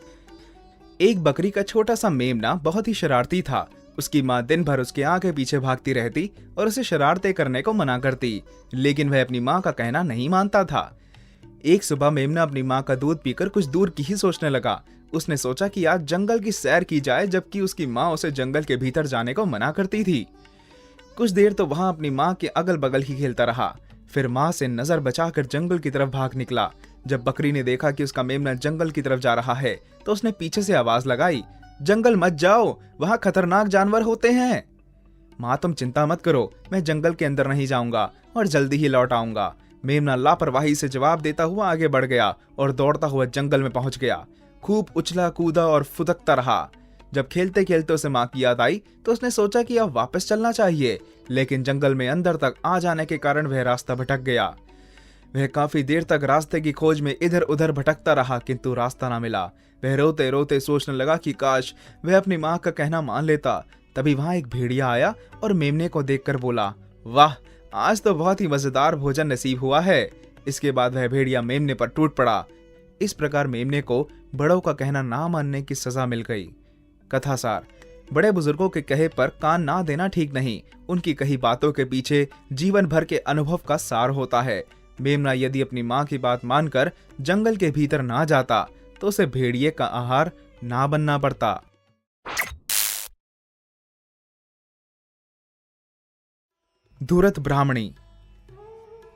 Speaker 1: एक बकरी का छोटा सा मेमना बहुत ही शरारती था। उसकी माँ दिन भर उसके आगे पीछे भागती रहती और उसे शरारतें करने को मना करती, लेकिन वह अपनी माँ का कहना नहीं मानता था। एक सुबह मेमना अपनी माँ का दूध पीकर कुछ दूर की ही सोचने लगा। उसने सोचा कि आज जंगल की सैर की जाए, जबकि उसकी माँ उसे जंगल के भीतर जाने को मना करती थी। कुछ देर तो वहां अपनी माँ के अगल बगल ही खेलता रहा, फिर माँ से नजर बचाकर जंगल की तरफ भाग निकला। जब बकरी ने देखा कि उसका मेमना जंगल की तरफ जा रहा है, तो उसने पीछे से आवाज लगाई, जंगल मत जाओ, वहां खतरनाक जानवर होते हैं। माँ तुम चिंता मत करो, मैं जंगल के अंदर नहीं जाऊंगा और जल्दी ही लौट आऊंगा। मेमना लापरवाही से जवाब देता हुआ आगे बढ़ गया और दौड़ता हुआ जंगल में पहुंच गया। खूब उछला कूदा और फुदकता रहा। जब खेलते खेलते उसे माँ की याद आई, तो उसने सोचा कि अब वापस चलना चाहिए, लेकिन जंगल में अंदर तक आ जाने के कारण वह रास्ता भटक गया। वह काफी देर तक रास्ते की खोज में इधर उधर भटकता रहा, किंतु रास्ता ना मिला। वह रोते रोते सोचने लगा कि काश वह अपनी माँ का कहना मान लेता। तभी वहां एक भेड़िया आया और मेमने को देखकर बोला, वाह, आज तो बहुत ही मजेदार भोजन नसीब हुआ है। इसके बाद वह भेड़िया मेमने पर टूट पड़ा। इस प्रकार मेमने को बड़ों का कहना ना मानने की सजा मिल गई। कथासार। बड़े बुजुर्गों के कहे पर कान ना देना ठीक नहीं। उनकी कही बातों के पीछे जीवन भर के अनुभव का सार होता है। मेमना यदि अपनी माँ की बात मानकर जंगल के भीतर ना जाता, तो उसे भेड़िए का आहार ना बनना पड़ता। धूर्त ब्राह्मणी।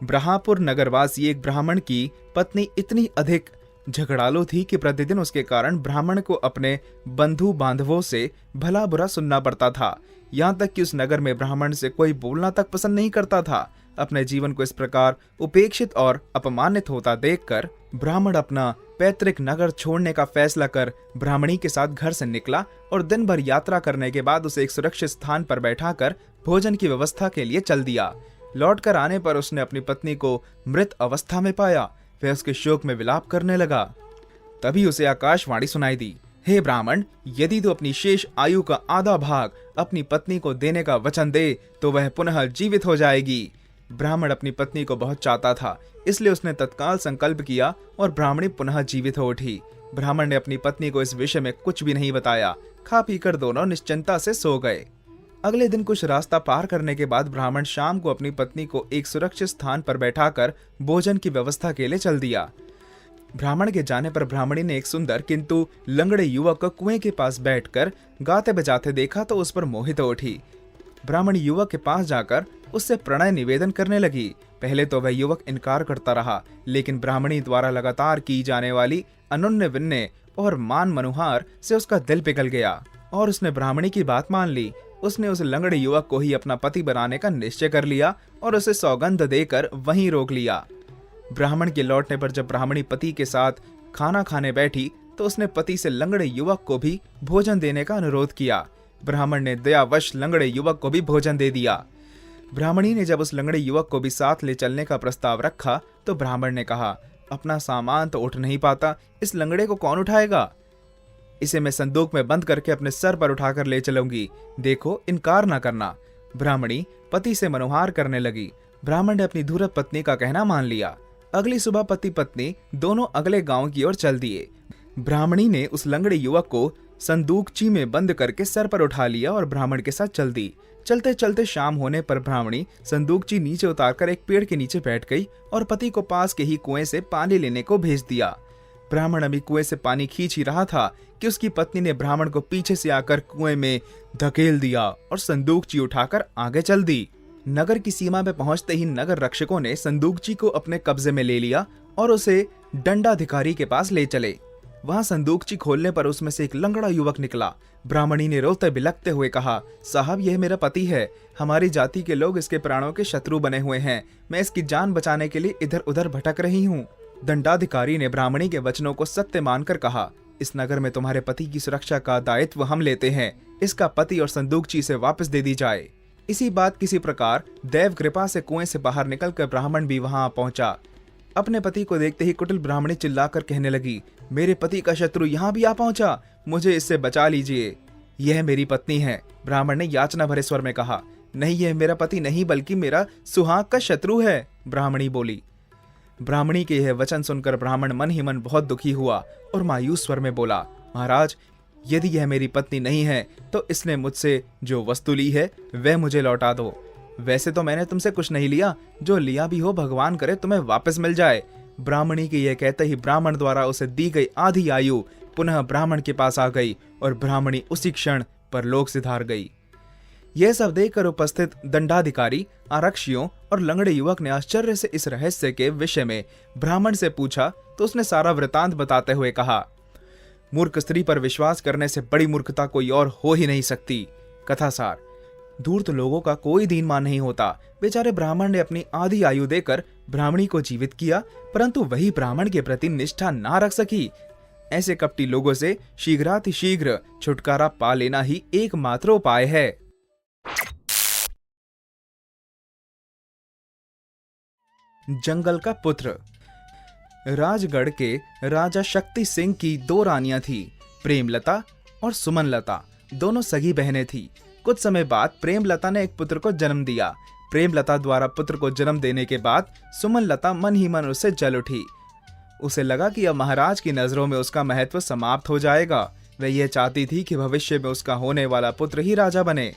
Speaker 1: ब्रहापुर नगरवासी एक ब्राह्मण की पत्नी इतनी अधिक झगड़ालू थी कि प्रतिदिन उसके कारण ब्राह्मण को अपने बंधु बांधवों से भला बुरा सुनना पड़ता था। यहाँ तक कि उस नगर में ब्राह्मण से कोई बोलना तक पसंद नहीं करता था। अपने जीवन को इस प्रकार उपेक्षित और अपमानित होता देखकर ब्राह्मण अपना पैतृक नगर छोड़ने का फैसला कर ब्राह्मणी के साथ घर से निकला और दिन भर यात्रा करने के बाद उसे एक सुरक्षित स्थान पर बैठाकर भोजन की व्यवस्था के लिए चल दिया। लौटकर आने पर उसने अपनी पत्नी को मृत अवस्था में पाया। वह उसके शोक में विलाप करने लगा। तभी उसे आकाशवाणी सुनाई दी, हे ब्राह्मण, यदि तू अपनी शेष आयु का आधा भाग अपनी पत्नी को देने का वचन दे, तो वह पुनः जीवित हो जाएगी। ब्राह्मण अपनी पत्नी को बहुत चाहता था, इसलिए उसने तत्काल संकल्प किया और ब्राह्मणी पुनः जीवित हो उठी। ब्राह्मण ने अपनी पत्नी को इस विषय में कुछ भी नहीं बताया। खा पीकर दोनों निश्चिंता से सो गए। अगले दिन कुछ रास्ता पार करने के बाद ब्राह्मण शाम को अपनी पत्नी को एक सुरक्षित स्थान पर बैठाकर भोजन की व्यवस्था के लिए चल दिया। ब्राह्मण के जाने पर ब्राह्मणी ने एक सुंदर किंतु लंगड़े युवक को कुएं के पास बैठकर गाते बजाते देखा तो उस पर मोहित हो उठी। ब्राह्मण युवक के पास जाकर उससे प्रणय निवेदन करने लगी। पहले तो वह युवक इनकार करता रहा, लेकिन ब्राह्मणी द्वारा लगातार की जाने वाली अनुन्य विनय और मान मनुहार से उसका दिल पिघल गया और उसने ब्राह्मणी की बात मान ली। उसने उस लंगड़े युवक को ही अपना पति बनाने का निश्चय कर लिया और उसे सौगंध देकर वहीं रोक लिया। ब्राह्मण के लौटने पर जब ब्राह्मणी पति के साथ खाना खाने बैठी, तो उसने पति से लंगड़े युवक को भी भोजन देने का अनुरोध किया। ब्राह्मण ने दयावश लंगड़े युवक को भी भोजन दे दिया। ब्राह्मणी ने जब उस लंगड़े युवक को भी साथ ले चलने का प्रस्ताव रखा, तो ब्राह्मण ने कहा, अपना सामान तो उठ नहीं पाता, इस लंगड़े को कौन उठाएगा? इसे मैं संदूक में बंद करके अपने सर पर उठाकर ले चलूंगी। देखो, इनकार ना करना। ब्राह्मणी पति से मनोहार करने लगी। ब्राह्मण ने अपनी धूर्त पत्नी का कहना मान लिया। अगली सुबह पति पत्नी दोनों अगले गांव की ओर चल दिए। ब्राह्मणी ने उस लंगड़े युवक को संदूकची में बंद करके सर पर उठा लिया और ब्राह्मण के साथ चल दी। चलते चलते शाम होने पर ब्राह्मणी संदूकची नीचे उतारकर एक पेड़ के नीचे बैठ गई और पति को पास के ही कुएं से पानी लेने को भेज दिया। ब्राह्मण अभी कुएं से पानी खींच ही रहा था कि उसकी पत्नी ने ब्राह्मण को पीछे से आकर कुएं में धकेल दिया और संदूकची उठाकर आगे चल दी। नगर की सीमा में पहुंचते ही नगर रक्षकों ने संदूकची को अपने कब्जे में ले लिया और उसे दंडाधिकारी के पास ले चले। वहां संदूकची खोलने पर उसमें से एक लंगड़ा युवक निकला। ब्राह्मणी ने रोते बिलखते हुए कहा, साहब, यह मेरा पति है। हमारी जाति के लोग इसके प्राणों के शत्रु बने हुए हैं। मैं इसकी जान बचाने के लिए इधर उधर भटक रही हूँ। दंडाधिकारी ने ब्राह्मणी के वचनों को सत्य मानकर कहा, इस नगर में तुम्हारे पति की सुरक्षा का दायित्व हम लेते हैं। इसका पति और संदूकची से वापस दे दी जाए। इसी बात किसी प्रकार दैव कृपा से कुएं से बाहर निकलकर ब्राह्मण भी वहां पहुंचा। अपने पति को देखते ही कुटिल ब्राह्मणी चिल्लाकर कहने लगी, मेरे पति का शत्रु यहाँ भी आ पहुंचा, मुझे इससे बचा लीजिए। यह मेरी पत्नी है। ब्राह्मण ने याचना भरे स्वर में कहा, नहीं, यह मेरा पति नहीं बल्कि मेरा सुहाग का शत्रु है, ब्राह्मणी बोली। ब्राह्मणी के यह वचन सुनकर ब्राह्मण मन ही मन बहुत दुखी हुआ और मायूस स्वर में बोला, महाराज, यदि यह मेरी पत्नी नहीं है तो इसने मुझसे जो वस्तु ली है वह मुझे लौटा दो। वैसे तो मैंने तुमसे कुछ नहीं लिया, जो लिया भी हो भगवान करे तुम्हें वापस मिल जाए। ब्राह्मणी के यह कहते ही ब्राह्मण द्वारा उसे दी गई आधी आयु पुनः ब्राह्मण के पास आ गई और ब्राह्मणी उसी क्षण परलोक सिधार गई। यह सब देखकर उपस्थित दंडाधिकारी, आरक्षियों और लंगड़े युवक ने आश्चर्य से इस रहस्य के विषय में ब्राह्मण से पूछा तो उसने सारा वृतांत बताते हुए कहा, मूर्ख स्त्री पर विश्वास करने से बड़ी मूर्खता कोई और हो ही नहीं सकती। कथासार, धूर्त लोगों का कोई दीनमान नहीं होता। बेचारे ब्राह्मण ने अपनी आधी आयु देकर ब्राह्मणी को जीवित किया, परंतु वही ब्राह्मण के प्रति निष्ठा ना रख सकी। ऐसे कपटी लोगों से शीघ्रातिशीघ्र छुटकारा पा लेना ही एकमात्र उपाय है। जंगल का पुत्र। राजगढ़ के राजा शक्ति सिंह की दो रानियां थी, प्रेमलता और सुमनलता। दोनों सगी बहनें थीं। कुछ समय बाद प्रेमलता ने एक पुत्र को जन्म दिया। प्रेमलता द्वारा पुत्र को जन्म देने के बाद सुमनलता मन ही मन उससे जल उठी। उसे लगा कि अब महाराज की नजरों में उसका महत्व समाप्त हो जाएगा। वह यह चाहती थी कि भविष्य में उसका होने वाला पुत्र ही राजा बने।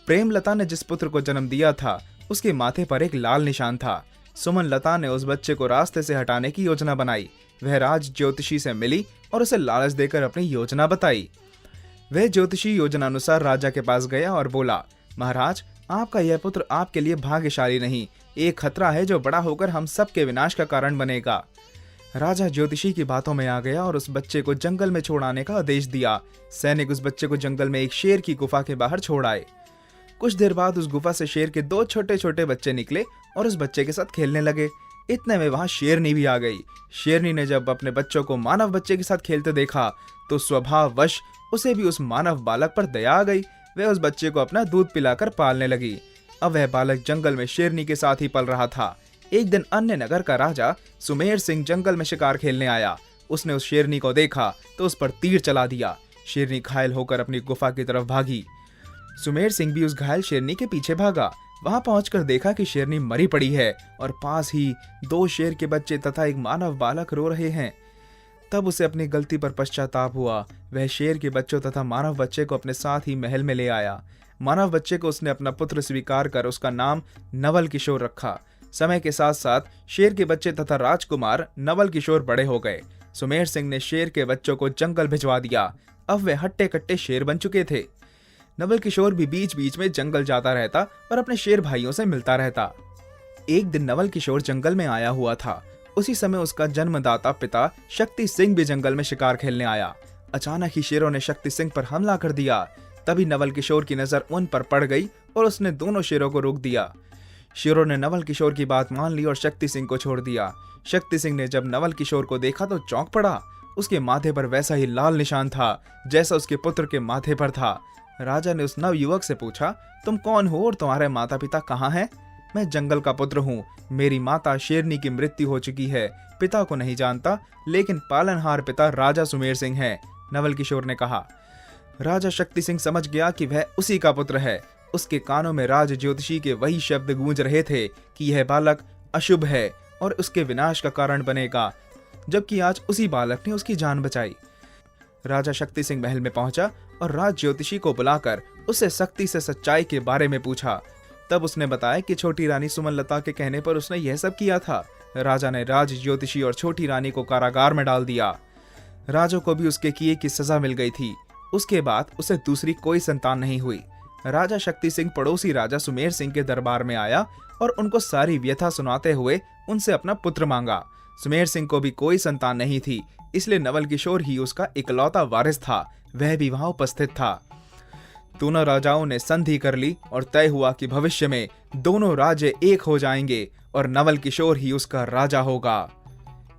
Speaker 1: प्रेमलता ने जिस पुत्र को जन्म दिया था उसके माथे पर एक लाल निशान था। सुमनलता ने उस बच्चे को रास्ते से हटाने की योजना बनाई। वह राज ज्योतिषी से मिली और उसे लालच देकर अपनी योजना बताई। वह ज्योतिषी योजना अनुसार राजा के पास गया और बोला, महाराज, आपका यह पुत्र आपके लिए भाग्यशाली नहीं, एक खतरा है जो बड़ा होकर हम सबके विनाश का कारण बनेगा। राजा ज्योतिषी की बातों में आ गया और उस बच्चे को जंगल में छोड़ आने का आदेश दिया। सैनिक उस बच्चे को जंगल में एक शेर की गुफा के बाहर छोड़ आए। कुछ देर बाद उस गुफा से शेर के दो छोटे छोटे बच्चे निकले और उस बच्चे के साथ खेलने लगे। इतने में वहां शेरनी भी आ गई। शेरनी ने जब अपने बच्चों को मानव बच्चे के साथ खेलते देखा तो स्वभाववश उसे भी उस मानव बालक पर दया आ गई। वह उस बच्चे को अपना दूध पिलाकर पालने लगी। अब वह बालक जंगल में शेरनी के साथ ही पल रहा था। एक दिन अन्य नगर का राजा सुमेर सिंह जंगल में शिकार खेलने आया। उसने उस शेरनी को देखा तो उस पर तीर चला दिया। शेरनी घायल होकर अपनी गुफा की तरफ भागी। सुमेर सिंह भी उस घायल शेरनी के पीछे भागा। वहां पहुंचकर देखा कि शेरनी मरी पड़ी है और पास ही दो शेर के बच्चे तथा एक मानव बालक रो रहे हैं। तब उसे अपनी गलती पर पश्चाताप हुआ। वह शेर के बच्चों तथा मानव बच्चे को अपने साथ ही महल में ले आया। मानव बच्चे को उसने अपना पुत्र स्वीकार कर उसका नाम नवल किशोर रखा। समय के साथ साथ शेर के बच्चे तथा राजकुमार नवल किशोर बड़े हो गए। सुमेर सिंह ने शेर के बच्चों को जंगल भिजवा दिया। अब वे हट्टे कट्टे शेर बन चुके थे। नवल किशोर भी बीच बीच में जंगल जाता रहता और अपने शेर भाइयों से मिलता रहता। एक दिन नवल किशोर जंगल में आया हुआ था। उसी समय उसका जन्मदाता पिता शक्ति सिंह भी जंगल में शिकार खेलने आया। अचानक ही शेरों ने शक्ति सिंह पर हमला कर दिया। तभी नवल किशोर की नजर उन पर पड़ गई और उसने दोनों शेरों को रोक दिया। शेरों ने नवल किशोर की बात मान ली और शक्ति सिंह को छोड़ दिया। शक्ति सिंह ने जब नवल किशोर को देखा तो चौंक पड़ा। उसके माथे पर वैसा ही लाल निशान था जैसा उसके पुत्र के माथे पर था। राजा ने उस नव युवक से पूछा, तुम कौन हो और तुम्हारे माता पिता कहाँ हैं? मैं जंगल का पुत्र हूँ। मेरी माता शेरनी की मृत्यु हो चुकी है। पिता को नहीं जानता, लेकिन पालनहार पिता राजा सुमेर सिंह है, नवल किशोर ने कहा। राजा शक्ति सिंह समझ गया कि वह उसी का पुत्र है। उसके कानों में राज ज्योतिषी के वही शब्द गूंज रहे थे कि यह बालक अशुभ है और उसके विनाश का कारण बनेगा, जबकि आज उसी बालक ने उसकी जान बचाई। राजा शक्ति सिंह महल में पहुंचा और राज ज्योतिषी को बुलाकर उससे सख्ती से सच्चाई के बारे में पूछा। तब उसने बताया कि छोटी रानी सुमनलता के कहने पर उसने यह सब किया था। राजा ने राज ज्योतिषी और छोटी रानी को कारागार में डाल दिया। राजा को भी उसके किए की सजा मिल गई थी। उसके बाद उसे दूसरी कोई संतान नहीं हुई। राजा शक्ति सिंह पड़ोसी राजा सुमेर सिंह के दरबार में आया और उनको सारी व्यथा सुनाते हुए उनसे अपना पुत्र मांगा। सुमेर सिंह को भी कोई संतान नहीं थी, इसलिए नवल किशोर ही उसका इकलौता वारिस था। वह भी वहां उपस्थित था। दोनों राजाओं ने संधि कर ली और तय हुआ कि भविष्य में दोनों राज्य एक हो जाएंगे और नवल किशोर ही उसका राजा होगा।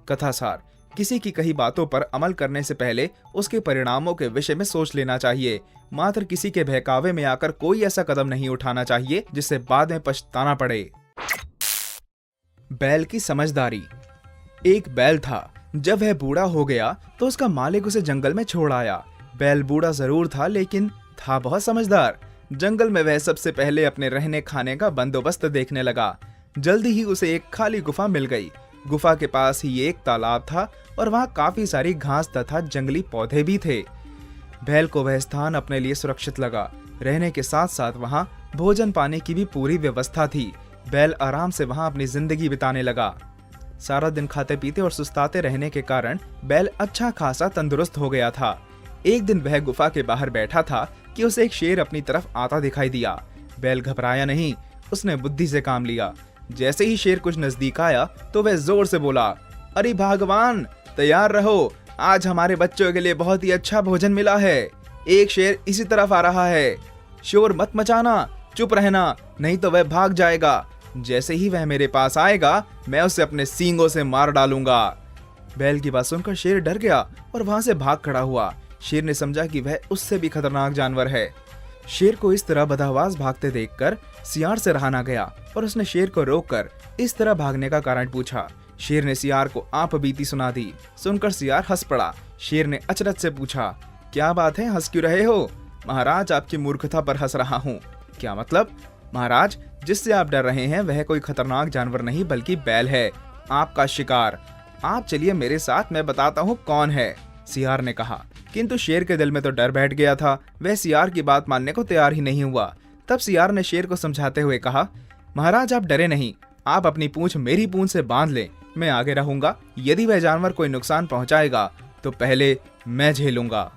Speaker 1: कथासार, किसी की कही बातों पर अमल करने से पहले उसके परिणामों के विषय में सोच लेना चाहिए। मात्र किसी के बहकावे में आकर कोई ऐसा कदम नहीं उठाना चाहिए जिससे बाद में पछताना पड़े। बैल की समझदारी। एक बैल था। जब वह बूढ़ा हो गया तो उसका मालिक उसे जंगल में छोड़ आया। बैल बूढ़ा जरूर था, लेकिन था बहुत समझदार। जंगल में वह सबसे पहले अपने रहने खाने का बंदोबस्त देखने लगा। जल्दी ही उसे एक खाली गुफा मिल गई। गुफा के पास ही एक तालाब था और वहां काफी सारी घास तथा जंगली पौधे भी थे। बैल को वह स्थान अपने लिए सुरक्षित लगा। रहने के साथ साथ वहां भोजन पाने की भी पूरी व्यवस्था थी। बैल आराम से वहां अपनी जिंदगी बिताने लगा। सारा दिन खाते पीते और सुस्ताते रहने के कारण बैल अच्छा खासा तंदुरुस्त हो गया था। एक दिन वह गुफा के बाहर बैठा था कि उसे एक शेर अपनी तरफ आता दिखाई दिया। बैल घबराया नहीं, उसने बुद्धि से काम लिया। जैसे ही शेर कुछ नजदीक आया तो वह जोर से बोला, अरे भगवान, तैयार रहो, आज हमारे बच्चों के लिए बहुत ही अच्छा भोजन मिला है। एक शेर इसी तरफ आ रहा है, शोर मत मचाना, चुप रहना, नहीं तो वह भाग जाएगा। जैसे ही वह मेरे पास आएगा मैं उसे अपने सींगों से मार डालूंगा। बैल की बात सुनकर शेर डर गया और वहां से भाग खड़ा हुआ। शेर ने समझा कि वह उससे भी खतरनाक जानवर है। शेर को इस तरह बदहवास भागते देखकर सियार से रहा ना गया और उसने शेर को रोककर इस तरह भागने का कारण पूछा। शेर ने सियार को आप बीती सुना दी। सुनकर सियार हंस पड़ा। शेर ने अचरज से पूछा, क्या बात है, हंस क्यों रहे हो? महाराज, आपकी मूर्खता पर हंस रहा हूँ। क्या मतलब? महाराज, जिससे आप डर रहे हैं वह कोई खतरनाक जानवर नहीं बल्कि बैल है, आपका शिकार। आप चलिए मेरे साथ, मैं बताता हूँ कौन है, सियार ने कहा। किंतु शेर के दिल में तो डर बैठ गया था। वह सियार की बात मानने को तैयार ही नहीं हुआ। तब सियार ने शेर को समझाते हुए कहा, महाराज, आप डरे नहीं, आप अपनी पूंछ मेरी पूंछ से बांध ले, मैं आगे रहूंगा। यदि वह जानवर कोई नुकसान पहुंचाएगा तो पहले मैं झेलूंगा।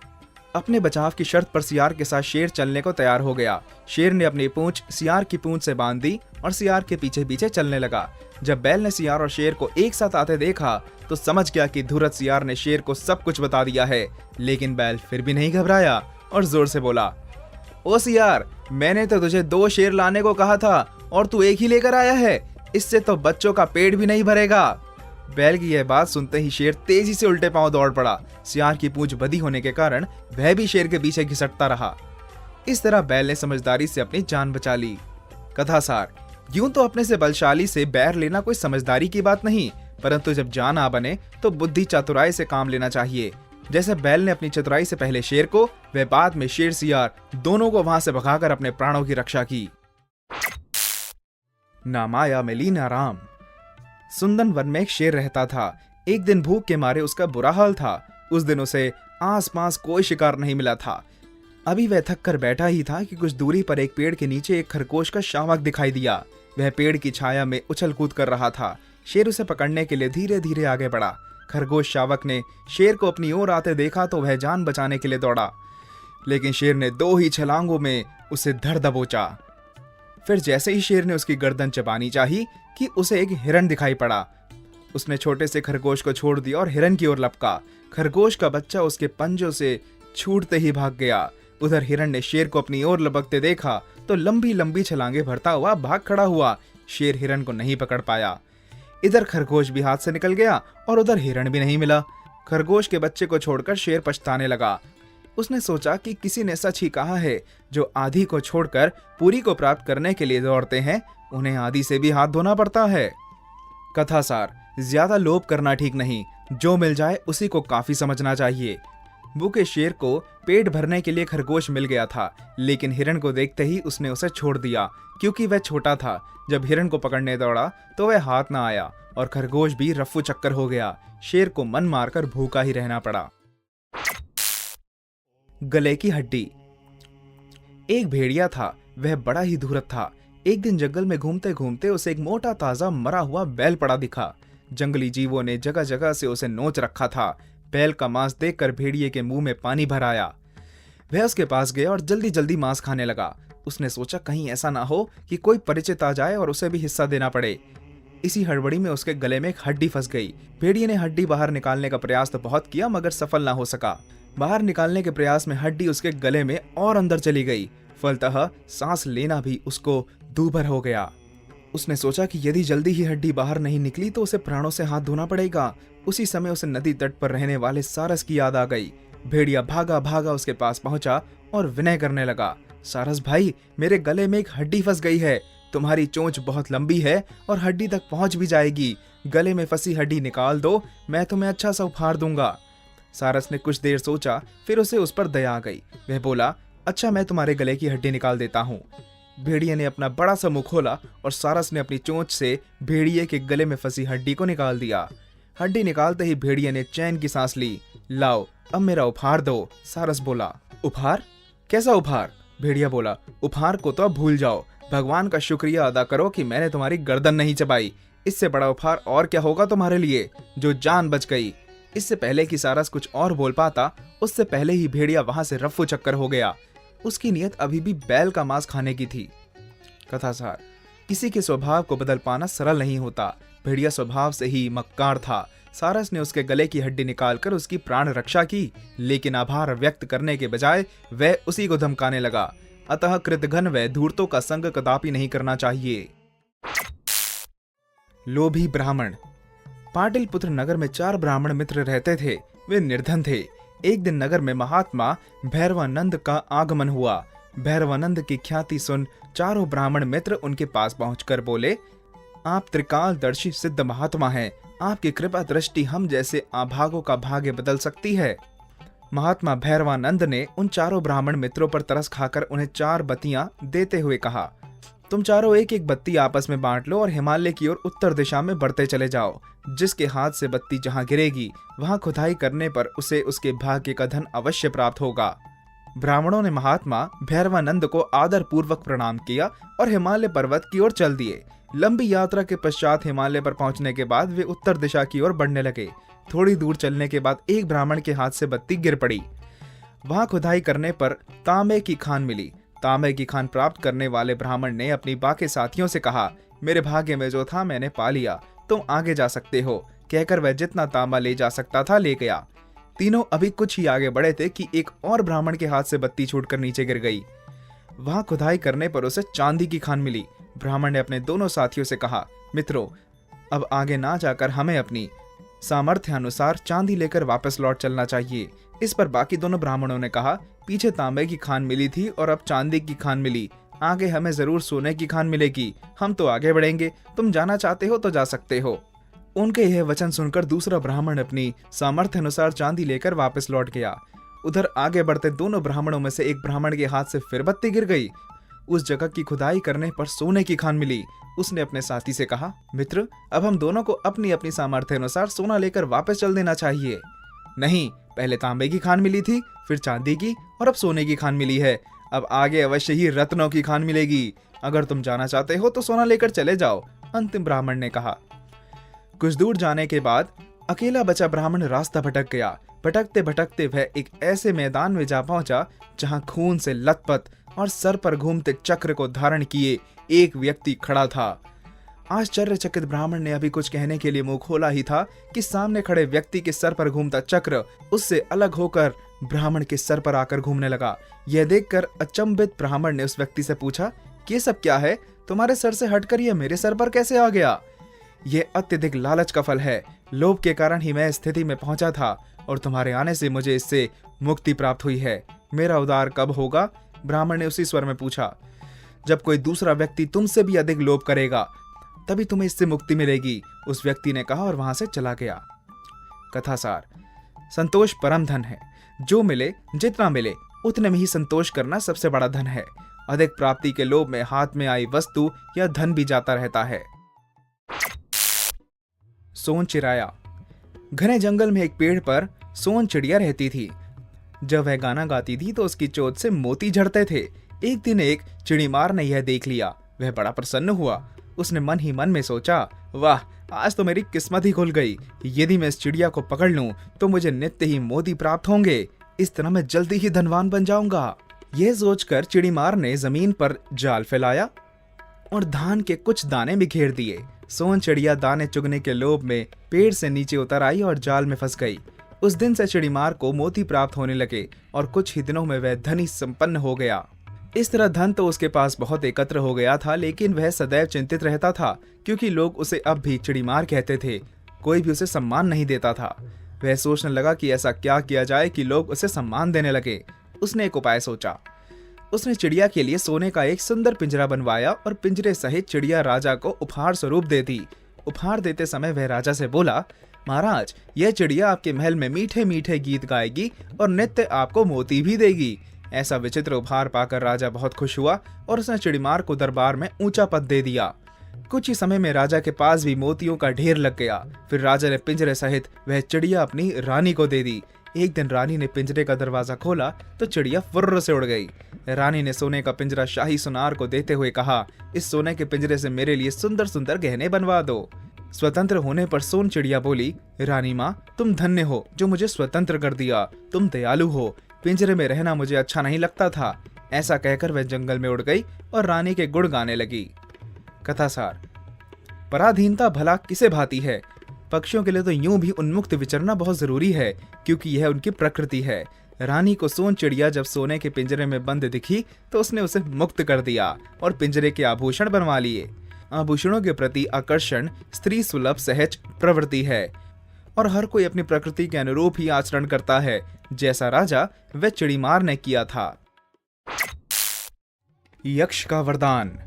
Speaker 1: अपने बचाव की शर्त पर सियार के साथ शेर चलने को तैयार हो गया। शेर ने अपनी पूंछ सियार की पूंछ से बांध दी और सियार के पीछे पीछे चलने लगा। जब बैल ने सियार और शेर को एक साथ आते देखा तो समझ गया कि धूर्त सियार ने शेर को सब कुछ बता दिया है। लेकिन बैल फिर भी नहीं घबराया और जोर से बोला, ओ सियार, मैंने तो तुझे 2 शेर लाने को कहा था और तू एक ही लेकर आया है। इससे तो बच्चों का पेट भी नहीं भरेगा। बैल की यह बात सुनते ही शेर तेजी से उल्टे पांव दौड़ पड़ा। सियार की पूंछ बधी होने के कारण वह भी शेर के पीछे घिसटता रहा। इस तरह बैल ने समझदारी से अपनी जान बचा ली। कथासार, यूं तो अपने से बलशाली से बैर लेना कोई समझदारी की बात नहीं, परंतु जब जान आ बने तो बुद्धि चातुराई से काम लेना चाहिए। जैसे बैल ने अपनी चतुराई से पहले शेर को, वे बाद में शेर सियार दोनों को वहां से भगाकर अपने प्राणों की रक्षा की। ना माया मिली ना राम। सुंदन वन में एक शेर रहता था। एक दिन भूख के मारे उसका बुरा हाल था। उस दिन उसे आसपास कोई शिकार नहीं मिला था। अभी वह थक कर बैठा ही था कि कुछ दूरी पर एक पेड़ के नीचे एक खरगोश का शावक दिखाई दिया। वह पेड़ की छाया में उछल कूद कर रहा था। शेर उसे पकड़ने के लिए धीरे धीरे आगे बढ़ा। खरगोश शावक ने शेर को अपनी ओर आते देखा तो वह जान बचाने के लिए दौड़ा, लेकिन शेर ने 2 ही छलांगों में उसे धर दबोचा। फिर जैसे ही शेर ने उसकी गर्दन चबानी चाही कि उसे एक हिरन दिखाई पड़ा। उसने छोटे से खरगोश को छोड़ दिया और हिरन की ओर लपका। खरगोश का बच्चा उसके पंजों से छूटते ही भाग गया। उधर हिरन ने शेर को अपनी ओर लपकते देखा तो लंबी लंबी छलांगे भरता हुआ भाग खड़ा हुआ। शेर हिरन को नहीं पकड़ पाया। इधर खरगोश भी हाथ से निकल गया और उधर हिरन भी नहीं मिला। खरगोश के बच्चे को छोड़कर शेर पछताने लगा। उसने सोचा कि किसी ने सच ही कहा है, जो आधी को छोड़कर पूरी को प्राप्त करने के लिए दौड़ते हैं उन्हें आधी से भी हाथ धोना पड़ता है। कथासार, ज्यादा लोभ करना ठीक नहीं, जो मिल जाए उसी को काफी समझना चाहिए। भूखे शेर को पेट भरने के लिए खरगोश मिल गया था, लेकिन हिरन को देखते ही उसने उसे छोड़ दिया क्योंकि वह छोटा था। जब हिरन को पकड़ने दौड़ा तो वह हाथ ना आया और खरगोश भी रफ्फू चक्कर हो गया। शेर को मन मारकर भूखा ही रहना पड़ा। गले की हड्डी। एक भेड़िया था, वह बड़ा ही धूर्त था। एक दिन जंगल में घूमते घूमते उसे एक मोटा ताजा मरा हुआ बैल पड़ा दिखा। जंगली जीवों ने जगह जगह से उसे नोच रखा था। बैल का मांस देखकर भेड़िए के मुंह में पानी भर आया। वह उसके पास गया और जल्दी जल्दी मांस खाने लगा। उसने सोचा कहीं ऐसा ना हो कि कोई परिचित आ जाए और उसे भी हिस्सा देना पड़े। इसी हड़बड़ी में उसके गले में एक हड्डी फंस गई। भेड़िए ने हड्डी बाहर निकालने का प्रयास तो बहुत किया मगर सफल ना हो सका। बाहर निकालने के प्रयास में हड्डी उसके गले में और अंदर चली गई। फलतः सांस लेना भी उसको दूभर हो गया। उसने सोचा कि यदि जल्दी ही हड्डी बाहर नहीं निकली तो उसे प्राणों से हाथ धोना पड़ेगा। उसी समय उसे नदी तट पर रहने वाले सारस की याद आ गई। भेड़िया भागा भागा उसके पास पहुंचा और विनय करने लगा, सारस भाई, मेरे गले में एक हड्डी फंस गई है। तुम्हारी चोंच बहुत लंबी है और हड्डी तक पहुंच भी जाएगी। गले में फंसी हड्डी निकाल दो, मैं तुम्हें अच्छा सा उपहार दूंगा। सारस ने कुछ देर सोचा, फिर उसे उस पर दया आ गई। वह बोला, अच्छा, मैं तुम्हारे गले की हड्डी निकाल देता हूँ। भेड़िए ने अपना बड़ा सा मुंह खोला और सारस ने अपनी चोंच से भेड़िए के गले में फंसी हड्डी को निकाल दिया। हड्डी निकालते ही भेड़िए ने चैन की सांस ली। लाओ, अब मेरा उपहार दो, सारस बोला। उपहार? कैसा उपहार? भेड़िया बोला। उपहार को तो अब भूल जाओ, भगवान का शुक्रिया अदा करो कि मैंने तुम्हारी गर्दन नहीं चबाई। इससे बड़ा उपहार और क्या होगा तुम्हारे लिए, जो जान बच गई। इससे पहले कि सारस कुछ और बोल पाता, उससे पहले ही भेड़िया वहां से रफ्फू चक्कर हो गया। उसकी नीयत अभी भी बैल का मांस खाने की थी। कथासार: किसी के स्वभाव को बदल पाना सरल नहीं होता। भेड़िया स्वभाव से ही मक्कार था। सारस ने उसके गले की हड्डी निकालकर उसकी प्राण रक्षा की, लेकिन आभार व्यक्त करने के बजाय वह उसी को धमकाने लगा। अतः कृतघ्न व धूर्तों का संग कदापि नहीं करना चाहिए। लोभी ब्राह्मण। पाटलिपुत्र नगर में 4 ब्राह्मण मित्र रहते थे। वे निर्धन थे। एक दिन नगर में महात्मा भैरवानंद का आगमन हुआ। भैरवानंद की ख्याति सुन चारों ब्राह्मण मित्र उनके पास पहुंचकर बोले, आप त्रिकालदर्शी सिद्ध महात्मा हैं। आपकी कृपा दृष्टि हम जैसे अभागों का भाग्य बदल सकती है। महात्मा भैरवानंद ने उन चारों ब्राह्मण मित्रों पर तरस खाकर उन्हें 4 बत्तियां देते हुए कहा, तुम चारों एक एक बत्ती आपस में बांट लो और हिमालय की ओर उत्तर दिशा में बढ़ते चले जाओ। जिसके हाथ से बत्ती जहां गिरेगी, वहां खुदाई करने पर उसे उसके भाग्य का धन अवश्य प्राप्त होगा। ब्राह्मणों ने महात्मा भैरवानंद को आदर पूर्वक प्रणाम किया और हिमालय पर्वत की ओर चल दिए। लंबी यात्रा के पश्चात हिमालय पर पहुंचने के बाद वे उत्तर दिशा की ओर बढ़ने लगे। थोड़ी दूर चलने के बाद एक ब्राह्मण के हाथ से बत्ती गिर पड़ी। वहां खुदाई करने पर तांबे की खान मिली। तांबे की खान प्राप्त करने वाले ब्राह्मण ने अपनी बाकी साथियों से कहा, मेरे भाग्य में जो था मैंने पा लिया, तुम आगे जा सकते हो। कहकर वह जितना तांबा ले जा सकता था ले गया। तीनों अभी कुछ ही आगे बढ़े थे कि एक और ब्राह्मण के हाथ से बत्ती छूटकर नीचे गिर गई। वहां खुदाई करने पर उसे चांदी की खान मिली। ब्राह्मण ने अपने दोनों साथियों से कहा, मित्रों, अब आगे ना जाकर हमें अपनी सामर्थ्य अनुसार चांदी लेकर वापस लौट चलना चाहिए। इस पर बाकी दोनों ब्राह्मणों ने कहा, पीछे तांबे की खान मिली थी और अब चांदी की खान मिली, आगे हमें जरूर सोने की खान मिलेगी। हम तो आगे बढ़ेंगे, तुम जाना चाहते हो तो जा सकते हो। उनके यह वचन सुनकर दूसरा ब्राह्मण अपनी सामर्थ्य अनुसार चांदी लेकर वापस लौट गया। उधर आगे बढ़ते दोनों ब्राह्मणों में से एक ब्राह्मण के हाथ से फिर बत्ती गिर गई। उस जगह की खुदाई करने पर सोने की खान मिली। उसने अपने साथी से कहा, मित्र, अब हम दोनों को अपनी अपनी सामर्थ्य अनुसार सोना लेकर वापस चल देना चाहिए। नहीं, पहले तांबे की खान मिली थी, फिर चांदी की और अब सोने की खान मिली है। अब आगे अवश्य ही रत्नों की खान मिलेगी। अगर तुम जाना चाहते हो तो सोना लेकर चले जाओ, अंतिम ब्राह्मण ने कहा। कुछ दूर जाने के बाद अकेला बचा ब्राह्मण रास्ता भटक गया। भटकते भटकते वह एक ऐसे मैदान में जा पहुंचा जहां खून से लथपथ और सर पर घूमते चक्र को धारण किए एक व्यक्ति खड़ा था। आश्चर्यचकित ब्राह्मण ने अभी कुछ कहने के लिए मुंह खोला ही था कि सामने खड़े व्यक्ति के सर पर घूमता चक्र उससे अलग होकर ब्राह्मण के सर पर आकर घूमने लगा। यह देखकर अचंभित ब्राह्मण ने उस व्यक्ति से पूछा, ये सब क्या है? तुम्हारे सर से हटकर यह मेरे सर पर कैसे आ गया? यह अत्यधिक लालच का फल है। लोभ के कारण ही मैं इस स्थिति में पहुंचा था और तुम्हारे आने से मुझे इससे मुक्ति प्राप्त हुई है। मेरा उद्धार कब होगा? ब्राह्मण ने उसी स्वर में पूछा। जब कोई दूसरा व्यक्ति तुमसे भी अधिक लोभ करेगा तभी तुम्हें इससे मुक्ति मिलेगी, उस व्यक्ति ने कहा और वहां से चला गया। कथासार: संतोष परम धन है। जो मिले, जितना मिले उतने में ही संतोष करना सबसे बड़ा धन है। अधिक प्राप्ति के लोभ में हाथ में आई वस्तु या धन भी जाता रहता है। सोन चिड़िया। घने जंगल में एक पेड़ पर सोन चिड़िया रहती थी। जब वह गाना गाती थी तो उसकी चोंच से मोती झड़ते थे। एक दिन एक चिड़ीमार ने यह देख लिया। वह बड़ा प्रसन्न हुआ। उसने मन ही मन में सोचा, वाह, आज तो मेरी किस्मत ही खुल गई। यदि मैं इस चिड़िया को पकड़ लूं तो मुझे नित्य ही मोती प्राप्त होंगे। इस तरह मैं जल्दी ही धनवान बन जाऊंगा। यह सोचकर चिड़ीमार ने जमीन पर जाल फैलाया और धान के कुछ दाने बिखेर दिए। सोन चिड़िया दाने चुगने के लोभ में पेड़ से नीचे उतर आई और जाल में फंस गई। उस दिन से चिड़ीमार को मोती प्राप्त होने लगे और कुछ ही दिनों में वह धनी संपन्न हो गया। इस तरह धन तो उसके पास बहुत एकत्र हो गया था, लेकिन वह सदैव चिंतित रहता था क्योंकि लोग उसे अब भी चिड़ीमार कहते थे। कोई भी उसे सम्मान नहीं देता था। वह सोचने लगा कि ऐसा क्या किया जाए कि लोग उसे सम्मान देने लगे। उसने एक उपाय सोचा। उसने चिड़िया के लिए सोने का एक सुंदर पिंजरा बनवाया और पिंजरे सहित चिड़िया राजा को उपहार स्वरूप दे दी। उपहार देते समय वह राजा से बोला, महाराज, यह चिड़िया आपके महल में मीठे मीठे गीत गाएगी और नित्य आपको मोती भी देगी। ऐसा विचित्र उपहार पाकर राजा बहुत खुश हुआ और उसने चिड़ीमार को दरबार में ऊंचा पद दे दिया। कुछ ही समय में राजा के पास भी मोतियों का ढेर लग गया। फिर राजा ने पिंजरे सहित वह चिड़िया अपनी रानी को दे दी। एक दिन रानी ने पिंजरे का दरवाजा खोला तो चिड़िया फुर्र से उड़ गई। रानी ने सोने का पिंजरा शाही सुनार को देते हुए कहा, इस सोने के पिंजरे से मेरे लिए सुंदर सुंदर गहने बनवा दो। स्वतंत्र होने पर सोन चिड़िया बोली, रानी माँ तुम धन्य हो जो मुझे स्वतंत्र कर दिया, तुम दयालु हो, पिंजरे में रहना मुझे अच्छा नहीं लगता था। ऐसा कहकर वह जंगल में उड़ गई और रानी के गुण गाने लगी। कथासार। पराधीनता भला किसे भाती है? पक्षियों के लिए तो यूं भी उन्मुक्त विचरना बहुत जरूरी है, क्योंकि यह उनकी प्रकृति है। रानी को सोन चिड़िया जब सोने के पिंजरे में बंद दिखी तो उसने उसे मुक्त कर दिया और पिंजरे के आभूषण बनवा लिए। आभूषणों के प्रति आकर्षण स्त्री सुलभ सहज प्रवृत्ति है और हर कोई अपनी प्रकृति के अनुरूप ही आचरण करता है, जैसा राजा व चिड़ीमार ने किया था। यक्ष का वरदान।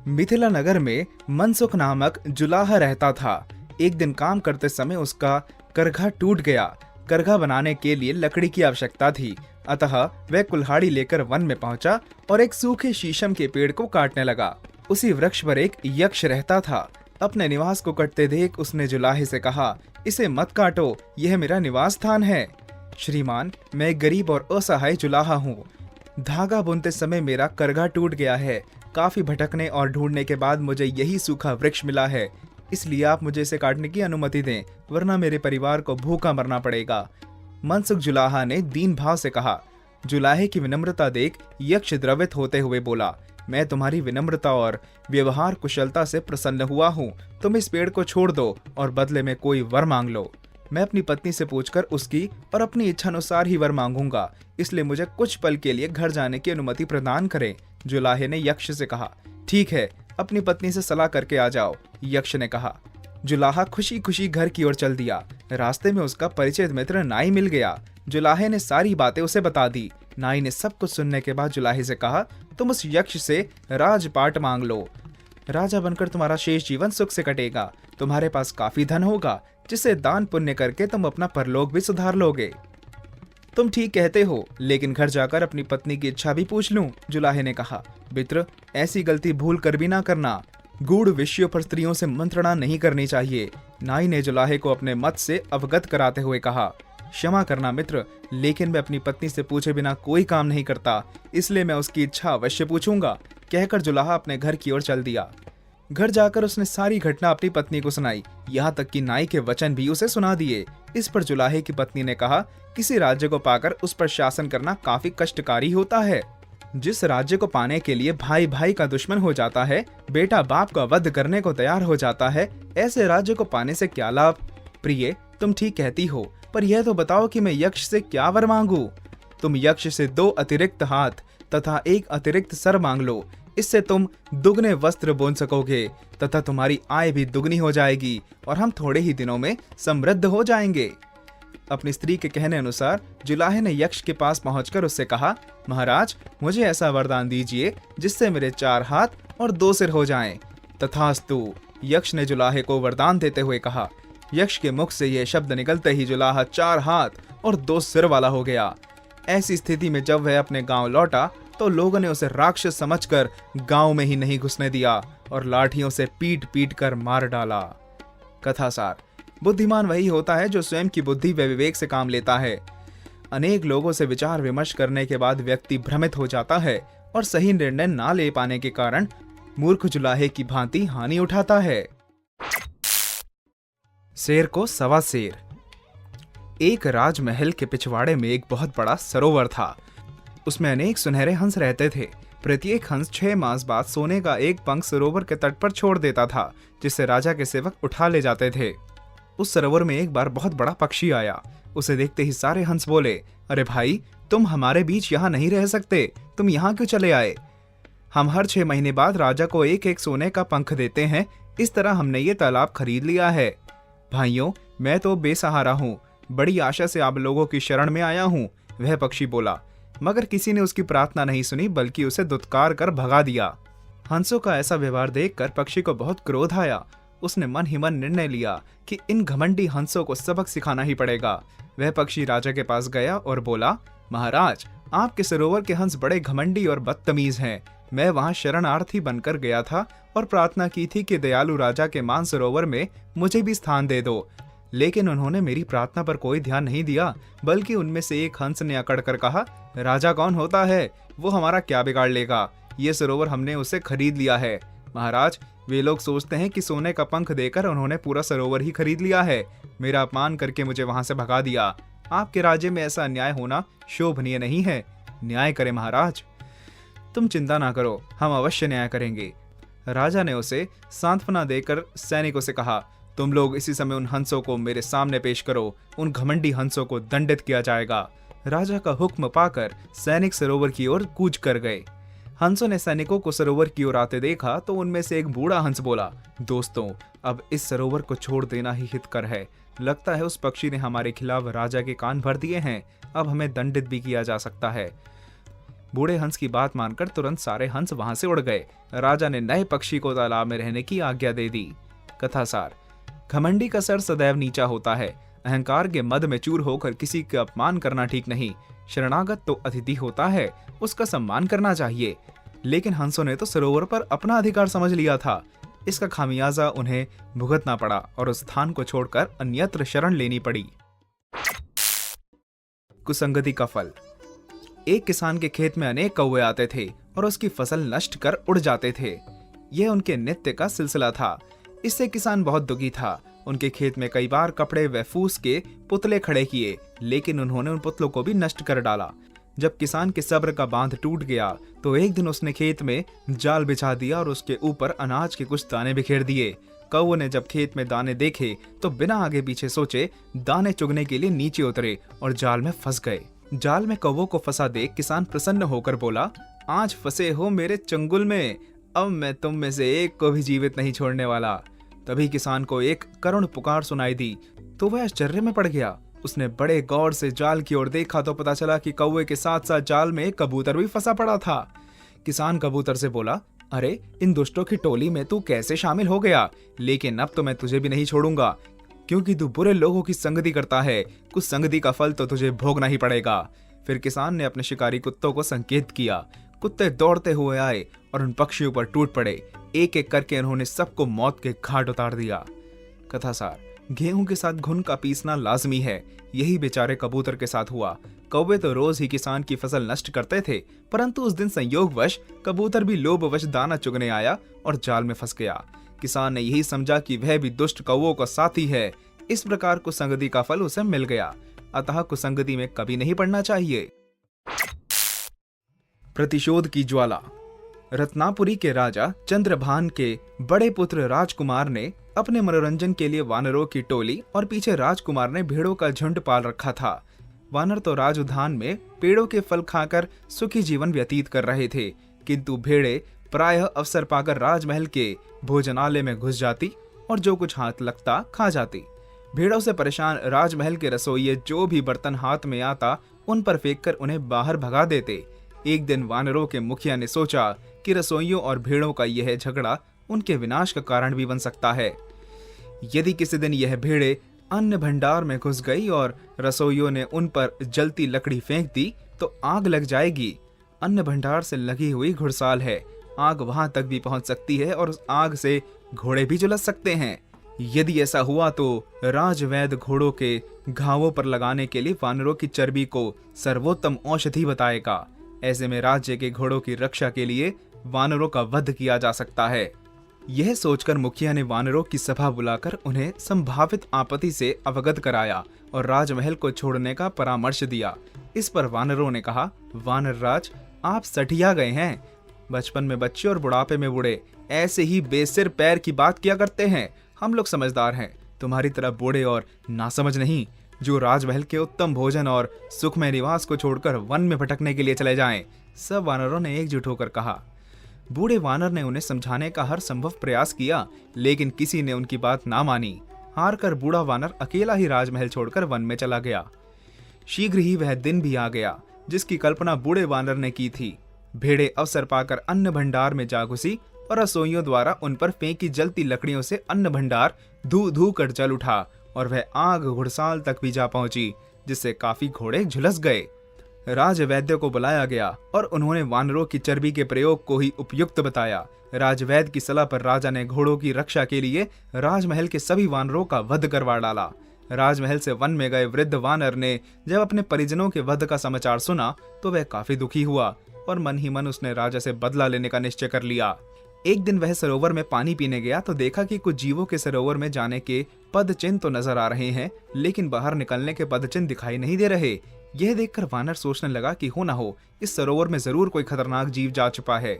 Speaker 1: मिथिला नगर में मनसुख नामक जुलाहा रहता था। एक दिन काम करते समय उसका करघा टूट गया। करघा बनाने के लिए लकड़ी की आवश्यकता थी, अतः वह कुल्हाड़ी लेकर वन में पहुंचा और एक सूखे शीशम के पेड़ को काटने लगा। उसी वृक्ष पर एक यक्ष रहता था। अपने निवास को कटते देख उसने जुलाहे से कहा, इसे मत काटो, यह मेरा निवास स्थान है। श्रीमान, मैं एक गरीब और असहाय जुलाहा हूँ। धागा बुनते समय मेरा करघा टूट गया है। काफी भटकने और ढूंढने के बाद मुझे यही सूखा वृक्ष मिला है, इसलिए आप मुझे इसे काटने की अनुमति दें, वरना मेरे परिवार को भूखा मरना पड़ेगा। मनसुख जुलाहा ने दीन भाव से कहा। जुलाहे की विनम्रता देख यक्ष द्रवित होते हुए बोला, मैं तुम्हारी विनम्रता और व्यवहार कुशलता से प्रसन्न हुआ हूँ। तुम इस पेड़ को छोड़ दो और बदले में कोई वर मांग लो। मैं अपनी पत्नी से पूछकर उसकी और अपनी इच्छा अनुसार ही वर मांगूंगा, इसलिए मुझे कुछ पल के लिए घर जाने की अनुमति प्रदान करें। जुलाहे ने यक्ष से कहा, ठीक है, अपनी पत्नी से सलाह करके आ जाओ। यक्ष ने कहा। जुलाहा खुशी खुशी घर की ओर चल दिया। रास्ते में उसका परिचित मित्र नाई मिल गया। जुलाहे ने सारी बातें उसे बता दी। नाई ने सब कुछ सुनने के बाद जुलाहे से कहा, तुम उस यक्ष से राजपाट मांग लो। राजा बनकर तुम्हारा शेष जीवन सुख से कटेगा। तुम्हारे पास काफी धन होगा, जिससे दान पुण्य करके तुम अपना परलोक भी सुधार लोगे। तुम ठीक कहते हो, लेकिन घर जाकर अपनी पत्नी की इच्छा भी पूछ लूं। जुलाहे ने कहा, मित्र, ऐसी गलती भूल कर भी ना करना। गूढ़ विषयों पर स्त्रियों से मंत्रणा नहीं करनी चाहिए। नाई ने जुलाहे को अपने मत से अवगत कराते हुए कहा, क्षमा करना मित्र, लेकिन मैं अपनी पत्नी से पूछे बिना कोई काम नहीं करता, इसलिए मैं उसकी इच्छा अवश्य पूछूंगा। कहकर जुलाहा अपने घर की ओर चल दिया। घर जाकर उसने सारी घटना अपनी पत्नी को सुनाई, यहाँ तक कि नाई के वचन भी उसे सुना दिए। इस पर जुलाहे की पत्नी ने कहा, किसी राज्य को पाकर उस पर शासन करना काफी कष्टकारी होता है। जिस राज्य को पाने के लिए भाई भाई का दुश्मन हो जाता है, बेटा बाप का वध करने को तैयार हो जाता है, ऐसे राज्य को पाने से क्या लाभ? प्रिय, तुम ठीक कहती हो, पर यह तो बताओ कि मैं यक्ष से क्या वर मांगू? तुम यक्ष से 2 अतिरिक्त हाथ तथा 1 अतिरिक्त सर मांग लो। इससे तुम दुगने वस्त्र बुन सकोगे तथा तुम्हारी आय भी दुगनी हो जाएगी और हम थोड़े ही दिनों में समृद्ध हो जाएंगे। अपनी स्त्री के कहने अनुसार जुलाहे ने यक्ष के पास पहुंचकर उससे कहा, महाराज, मुझे ऐसा वरदान दीजिए जिससे मेरे 4 हाथ और 2 सिर हो जाएं। तथास्तु, यक्ष ने जुलाहे को वरदान देते हुए कहा। यक्ष के मुख से यह शब्द निकलते ही जुलाहा 4 हाथ और 2 सिर वाला हो गया। ऐसी स्थिति में जब वह अपने गांव लौटा तो लोगों ने उसे राक्षस समझकर गांव में ही नहीं घुसने दिया और लाठियों से पीट पीट कर मार डाला। कथासार। बुद्धिमान वही होता है जो स्वयं की बुद्धि व विवेक से काम लेता है। अनेक लोगों से विचार विमर्श करने के बाद व्यक्ति भ्रमित हो जाता है और सही निर्णय ना ले पाने के कारण मूर्ख जुलाहे की भांति हानि उठाता है। शेर को सवा शेर। एक राजमहल के पिछवाड़े में एक बहुत बड़ा सरोवर था। उसमें अनेक सुनहरे हंस रहते थे। प्रत्येक हंस 6 मास बाद सोने का एक पंख सरोवर के तट पर छोड़ देता था, जिससे राजा के सेवक उठा ले जाते थे। उस सरोवर में एक बार बहुत बड़ा पक्षी आया। उसे देखते ही सारे हंस बोले, अरे भाई, तुम हमारे बीच यहाँ नहीं रह सकते, तुम यहाँ क्यों चले आए? हम हर 6 महीने बाद राजा को एक एक सोने का पंख देते हैं, इस तरह हमने ये तालाब खरीद लिया है। भाइयों, मैं तो बेसहारा हूँ, बड़ी आशा से आप लोगों की शरण में आया हूँ। वह पक्षी बोला, मगर किसी ने उसकी प्रार्थना नहीं सुनी, बल्कि उसे दुत्कार कर भगा दिया। हंसों का ऐसा व्यवहार देखकर पक्षी को बहुत क्रोध आया। उसने मन ही मन निर्णय लिया कि इन घमंडी हंसों को सबक सिखाना ही पड़ेगा। वह पक्षी राजा के पास गया और बोला, महाराज, आपके सरोवर के हंस बड़े घमंडी और बदतमीज हैं। मैं वहां शरणार्थी बनकर गया था और प्रार्थना की थी कि दयालु राजा के मानसरोवर में मुझे भी स्थान दे दो, लेकिन उन्होंने मेरी प्रार्थना पर कोई ध्यान नहीं दिया, बल्कि उनमें से एक हंस ने अकड़ कर कहा, राजा कौन होता है, वो हमारा क्या बिगाड़ लेगा, ये सरोवर हमने उसे खरीद लिया है। महाराज, वे लोग सोचते हैं कि सोने का पंख देकर उन्होंने पूरा सरोवर ही खरीद लिया है। मेरा अपमान करके मुझे वहां से भगा दिया। आपके राज्य में ऐसा अन्याय होना शोभनीय नहीं है। न्याय करें महाराज। तुम चिंता ना करो, हम अवश्य न्याय करेंगे। राजा ने उसे सांत्वना देकर सैनिकों से कहा, तुम लोग इसी समय उन हंसों को मेरे सामने पेश करो। उन घमंडी हंसों को दंडित किया जाएगा। राजा का हुक्म पाकर सैनिक सरोवर की ओर कूच कर गए। हंसों ने सैनिकों को सरोवर की ओर आते देखा तो उनमें से एक बूढ़ा हंस बोला, दोस्तों, अब इस सरोवर को छोड़ देना ही हितकर है। लगता है उस पक्षी ने हमारे खिलाफ राजा के कान भर दिए हैं। अब हमें दंडित भी किया जा सकता है। बूढ़े हंस की बात मानकर तुरंत सारे हंस वहां से उड़ गए। राजा ने नए पक्षी को तालाब में रहने की आज्ञा दे दी। कथासार। घमंडी का सर सदैव नीचा होता है। अहंकार के मद में चूर होकर किसी का अपमान करना ठीक नहीं। शरणागत तो अतिथि होता है, उसका सम्मान करना चाहिए। लेकिन हंसों ने तो सरोवर पर अपना अधिकार समझ लिया था। इसका खामियाजा उन्हें भुगतना पड़ा और उस स्थान को छोड़कर अन्यत्र शरण लेनी पड़ी। कुसंगति का फल। एक किसान के खेत में अनेक कौवे आते थे और उसकी फसल नष्ट कर उड़ जाते थे। यह उनके नित्य का सिलसिला था। इससे किसान बहुत दुखी था। उनके खेत में कई बार कपड़े व फूस के पुतले खड़े किए, लेकिन उन्होंने उन पुतलों को भी नष्ट कर डाला। जब किसान के सब्र का बांध टूट गया तो एक दिन उसने खेत में जाल बिछा दिया और उसके ऊपर अनाज के कुछ दाने बिखेर दिए। कौवों ने जब खेत में दाने देखे तो बिना आगे पीछे सोचे दाने चुगने के लिए नीचे उतरे और जाल में फंस गए। जाल में कौवों को फंसा देख किसान प्रसन्न होकर बोला, आज फंसे हो मेरे चंगुल में, अब मैं तुम में से एक को भी जीवित नहीं छोड़ने वाला। तभी किसान को एक करुण पुकार सुनाई दी तो वह आश्चर्य में पड़ गया। उसने बड़े गौर से जाल की ओर देखा तो पता चला कि कौवे के साथ साथ जाल में एक कबूतर भी फंसा पड़ा था। किसान कबूतर से बोला, अरे इन दुष्टों की टोली में तू कैसे शामिल हो गया? लेकिन अब तो मैं तुझे भी नहीं छोड़ूंगा, क्योंकि तू बुरे लोगों की संगति करता है। कुछ संगति का फल तो तुझे भोगना ही पड़ेगा। फिर किसान ने अपने शिकारी कुत्तों को संकेत किया। कुत्ते दौड़ते हुए आए और उन पक्षियों पर टूट पड़े। एक एक करके उन्होंने सबको मौत के घाट उतार दिया। कथासार। गेहूं के साथ घुन का पीसना लाजमी है। यही बेचारे कबूतर के साथ हुआ। कौवे तो रोज ही किसान की फसल नष्ट करते थे, परंतु उस दिन संयोगवश कबूतर भी लोभवश दाना चुगने आया और जाल में फंस गया। किसान ने यही समझा कि वह भी दुष्ट कौवों का साथी है। इस प्रकार कुसंगति का फल उसे मिल गया। अतः कुसंगति में कभी नहीं पड़ना चाहिए। प्रतिशोध की ज्वाला। रत्नापुरी के राजा चंद्रभान के बड़े पुत्र राजकुमार ने अपने मनोरंजन के लिए वानरों की टोली और पीछे राजकुमार ने भेड़ों का झुंड पाल रखा था। वानर तो राज उद्यान में पेड़ों के फल खाकर सुखी जीवन व्यतीत कर रहे थे, किंतु भेड़े प्रायः अवसर पाकर राजमहल के भोजनालय में घुस जाती और जो कुछ हाथ लगता खा जाती। भेड़ों से परेशान राजमहल के रसोइये जो भी बर्तन हाथ में आता उन पर फेंककर उन्हें बाहर भगा देते। एक दिन वानरों के मुखिया ने सोचा कि रसोइयों और भेड़ों का यह झगड़ा उनके विनाश का कारण भी बन सकता है। यदि किसी दिन यह भेड़े अन्न भंडार में घुस गई और रसोइयों ने उन पर जलती लकड़ी फेंक दी तो आग लग जाएगी। अन्न भंडार से लगी हुई घुड़साल है, आग वहां तक भी पहुंच सकती है और उस आग से घोड़े भी झुलस सकते हैं। यदि ऐसा हुआ तो राजवैद्य घोड़ों के घावों पर लगाने के लिए वानरों की चर्बी को सर्वोत्तम औषधि बताएगा। ऐसे में राज्य के घोड़ों की रक्षा के लिए वानरों का वध किया जा सकता है। यह सोचकर मुखिया ने वानरों की सभा बुलाकर उन्हें संभावित आपत्ति से अवगत कराया और राजमहल को छोड़ने का परामर्श दिया। इस पर वानरों ने कहा, वानर राज, आप सठिया गए हैं। बचपन में बच्चे और बुढ़ापे में बूढ़े ऐसे ही बेसिर पैर की बात किया करते हैं। हम लोग समझदार हैं, तुम्हारी तरह बूढ़े और नासमझ नहीं, जो राजमहल के उत्तम भोजन और सुखमय निवास को छोड़कर वन में भटकने के लिए चले जाएं। सब वानरों ने एकजुट होकर कहा। बूढ़े वानर ने उन्हें समझाने का हर संभव प्रयास किया, लेकिन किसी ने उनकी बात ना मानी। हार कर बूढ़ा वानर अकेला ही राजमहल छोड़कर वन में चला गया। शीघ्र ही वह दिन भी आ गया जिसकी कल्पना बूढ़े वानर ने की थी। भेड़े अवसर पाकर अन्न भंडार में जा घुसी और रसोइयों द्वारा उन पर फेंकी जलती लकड़ियों से अन्न भंडार धू धू कर जल उठा और वह आग घुड़साल तक भी जा पहुंची, जिससे काफी घोड़े झुलस गए। राजवैद्य को बुलाया गया और उन्होंने वानरों की चर्बी के प्रयोग को ही उपयुक्त बताया। राजवैद्य की सलाह पर राजा ने घोड़ों की रक्षा के लिए राजमहल के सभी वानरों का वध करवा डाला। राजमहल से वन में गए वृद्ध वानर ने जब अपने परिजनों के वध का समाचार सुना तो वह काफी दुखी हुआ और मन ही मन उसने राजा से बदला लेने का निश्चय कर लिया। एक दिन वह सरोवर में पानी पीने गया तो देखा कि कुछ जीवों के सरोवर में जाने के पद चिन्ह तो नजर आ रहे हैं, लेकिन बाहर निकलने के पद चिन्ह दिखाई नहीं दे रहे। यह देखकर वानर सोचने लगा कि हो ना हो इस सरोवर में जरूर कोई खतरनाक जीव जा छुपा है,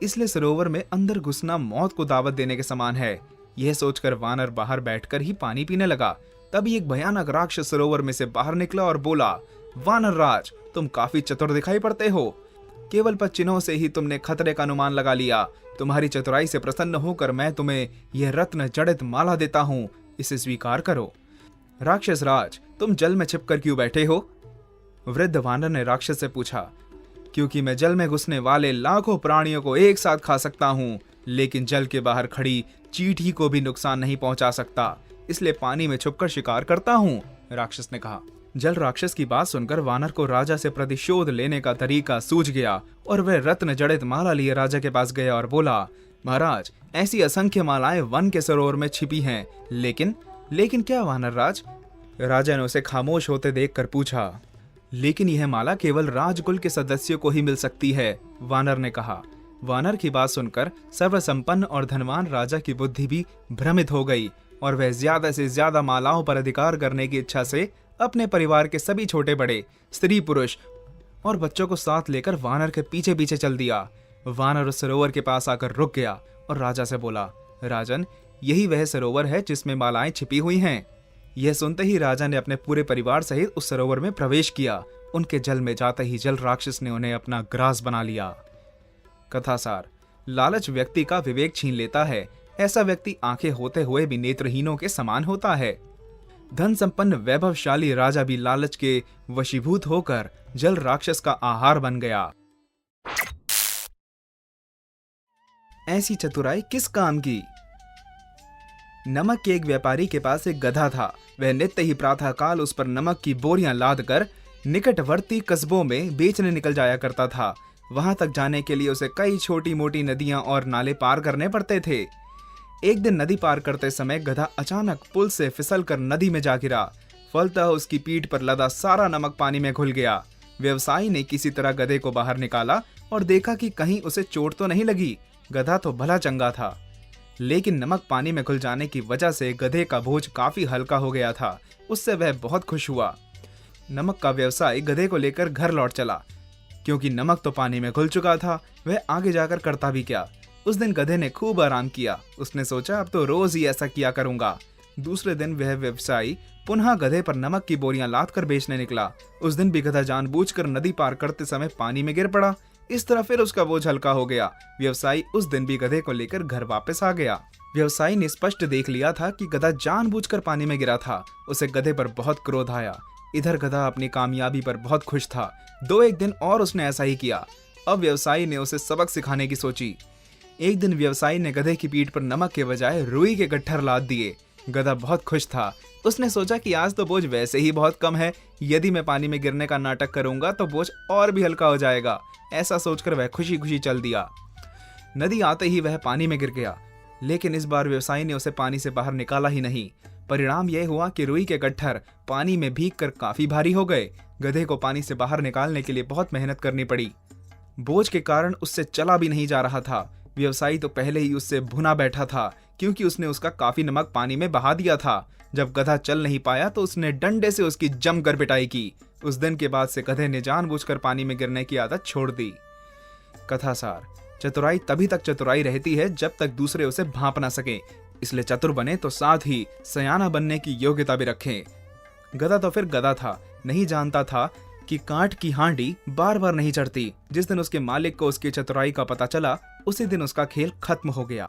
Speaker 1: इसलिए सरोवर में अंदर घुसना मौत को दावत देने के समान है। यह सोचकर वानर बाहर बैठकर ही पानी पीने लगा। तभी एक भयानक राक्षस सरोवर में से बाहर निकला और बोला, वानर राज, तुम काफी चतुर दिखाई पड़ते हो। केवल 5 चिन्हों से ही तुमने खतरे का अनुमान लगा लिया। तुम्हारी चतुराई से प्रसन्न होकर मैं तुम्हें यह रत्न जड़ित माला देता हूँ, इसे स्वीकार करो। राक्षस राज, तुम जल में छिपकर क्यों बैठे हो? वृद्ध वानर ने राक्षस से पूछा। क्योंकि मैं जल में घुसने वाले लाखों प्राणियों को एक साथ खा सकता हूँ, लेकिन जल के बाहर खड़ी चींटी को भी नुकसान नहीं पहुंचा सकता, इसलिए पानी में छुपकर शिकार करता हूँ, राक्षस ने कहा। जल राक्षस की बात सुनकर वानर को राजा से प्रतिशोध लेने का तरीका सूझ गया और वह रत्न जड़ित माला लिए राजा के पास गया और बोला, महाराज, ऐसी असंख्य मालाएं वन के सरोवर में छिपी हैं, लेकिन क्या वानर राज? राजा ने उसे खामोश होते देखकर पूछा। लेकिन यह माला केवल राजकुल के सदस्यों को ही मिल सकती है, वानर ने कहा। वानर की बात सुनकर सर्वसंपन्न और धनवान राजा की बुद्धि भी भ्रमित हो गई और वह ज्यादा से ज्यादा मालाओं पर अधिकार करने की इच्छा से अपने परिवार के सभी छोटे बड़े, स्त्री पुरुष और बच्चों को साथ लेकर वानर के पीछे पीछे चल दिया। वानर उस सरोवर के पास आकर रुक गया और राजा से बोला, राजन, यही वह सरोवर है जिसमें मालाएं छिपी हुई हैं। यह सुनते ही राजा ने अपने पूरे परिवार सहित उस सरोवर में प्रवेश किया। उनके जल में जाते ही जल राक्षस ने उन्हें अपना ग्रास बना लिया। कथासार, लालच व्यक्ति का विवेक छीन लेता है। ऐसा व्यक्ति आंखें होते हुए भी नेत्रहीनों के समान होता है। धन संपन्न वैभवशाली राजा भी लालच के वशीभूत होकर जल राक्षस का आहार बन गया। ऐसी चतुराई किस काम की? नमक के एक व्यापारी के पास एक गधा था। वह नित्य ही प्रातः काल उस पर नमक की बोरियां लाद कर निकटवर्ती कस्बों में बेचने निकल जाया करता था। वहां तक जाने के लिए उसे कई छोटी मोटी नदियां और नाले पार करने पड़ते थे। एक दिन नदी पार करते समय गधा अचानक पुल से फिसलकर नदी में जा गिरा। फलतः उसकी पीठ पर लदा सारा नमक पानी में घुल गया। व्यवसायी ने किसी तरह गधे को बाहर निकाला और देखा कि कहीं उसे चोट तो नहीं लगी। गधा तो भला चंगा था, लेकिन नमक पानी में घुल जाने की वजह से गधे का बोझ काफी हल्का हो गया था। उससे वह बहुत खुश हुआ। नमक का व्यवसायी गधे को लेकर घर लौट चला। क्योंकि नमक तो पानी में घुल चुका था, वह आगे जाकर करता भी क्या। उस दिन गधे ने खूब आराम किया। उसने सोचा, अब तो रोज ही ऐसा किया करूंगा। दूसरे दिन वह व्यवसायी पुनः गधे पर नमक की बोरियां लाद कर बेचने निकला। उस दिन भी गधा जानबूझकर नदी पार करते समय पानी में गिर पड़ा। इस तरह फिर उसका बोझ हल्का हो गया। व्यवसायी उस दिन भी गधे को लेकर घर वापस आ गया। व्यवसायी ने स्पष्ट देख लिया था कि गधा जानबूझकर पानी में गिरा था। उसे गधे पर बहुत क्रोध आया। इधर गधा अपनी कामयाबी पर बहुत खुश था। 2-1 दिन और उसने ऐसा ही किया। अब व्यवसायी ने उसे सबक सिखाने की सोची। एक दिन व्यवसायी ने गधे की पीठ पर नमक के बजाय रुई के गट्ठर लाद दिए। गधा बहुत खुश था। उसने सोचा कि आज तो बोझ वैसे ही बहुत कम है, यदि मैं पानी में गिरने का नाटक करूंगा तो बोझ और भी हल्का हो जाएगा। ऐसा सोचकर वह खुशी खुशी चल दिया। नदी आते ही वह पानी में गिर गया, लेकिन इस बार व्यवसायी ने उसे पानी से बाहर निकाला ही नहीं। परिणाम यह हुआ कि रुई के गट्ठर पानी में भीगकर काफी भारी हो गए। गधे को पानी से बाहर निकालने के लिए बहुत मेहनत करनी पड़ी। बोझ के कारण उससे चला भी नहीं जा रहा था। व्यवसायी तो पहले ही उससे भुना बैठा था, क्योंकि उसने उसका काफी नमक पानी में बहा दिया था। जब गधा चल नहीं पाया तो उसने डंडे से उसकी जमकर पिटाई की। उस दिन के बाद से गधे ने जानबूझकर पानी में गिरने की आदत छोड़ दी। कथासार, चतुराई तभी तक चतुराई रहती है जब तक दूसरे उसे भांप ना सके। इसलिए चतुर बने तो साथ ही सयाना बनने की योग्यता भी रखें। गधा तो फिर गधा था, नहीं जानता था कि कांट की हांडी बार बार नहीं चढ़ती। जिस दिन उसके मालिक को उसकी चतुराई का पता चला, उसी दिन उसका खेल खत्म हो गया।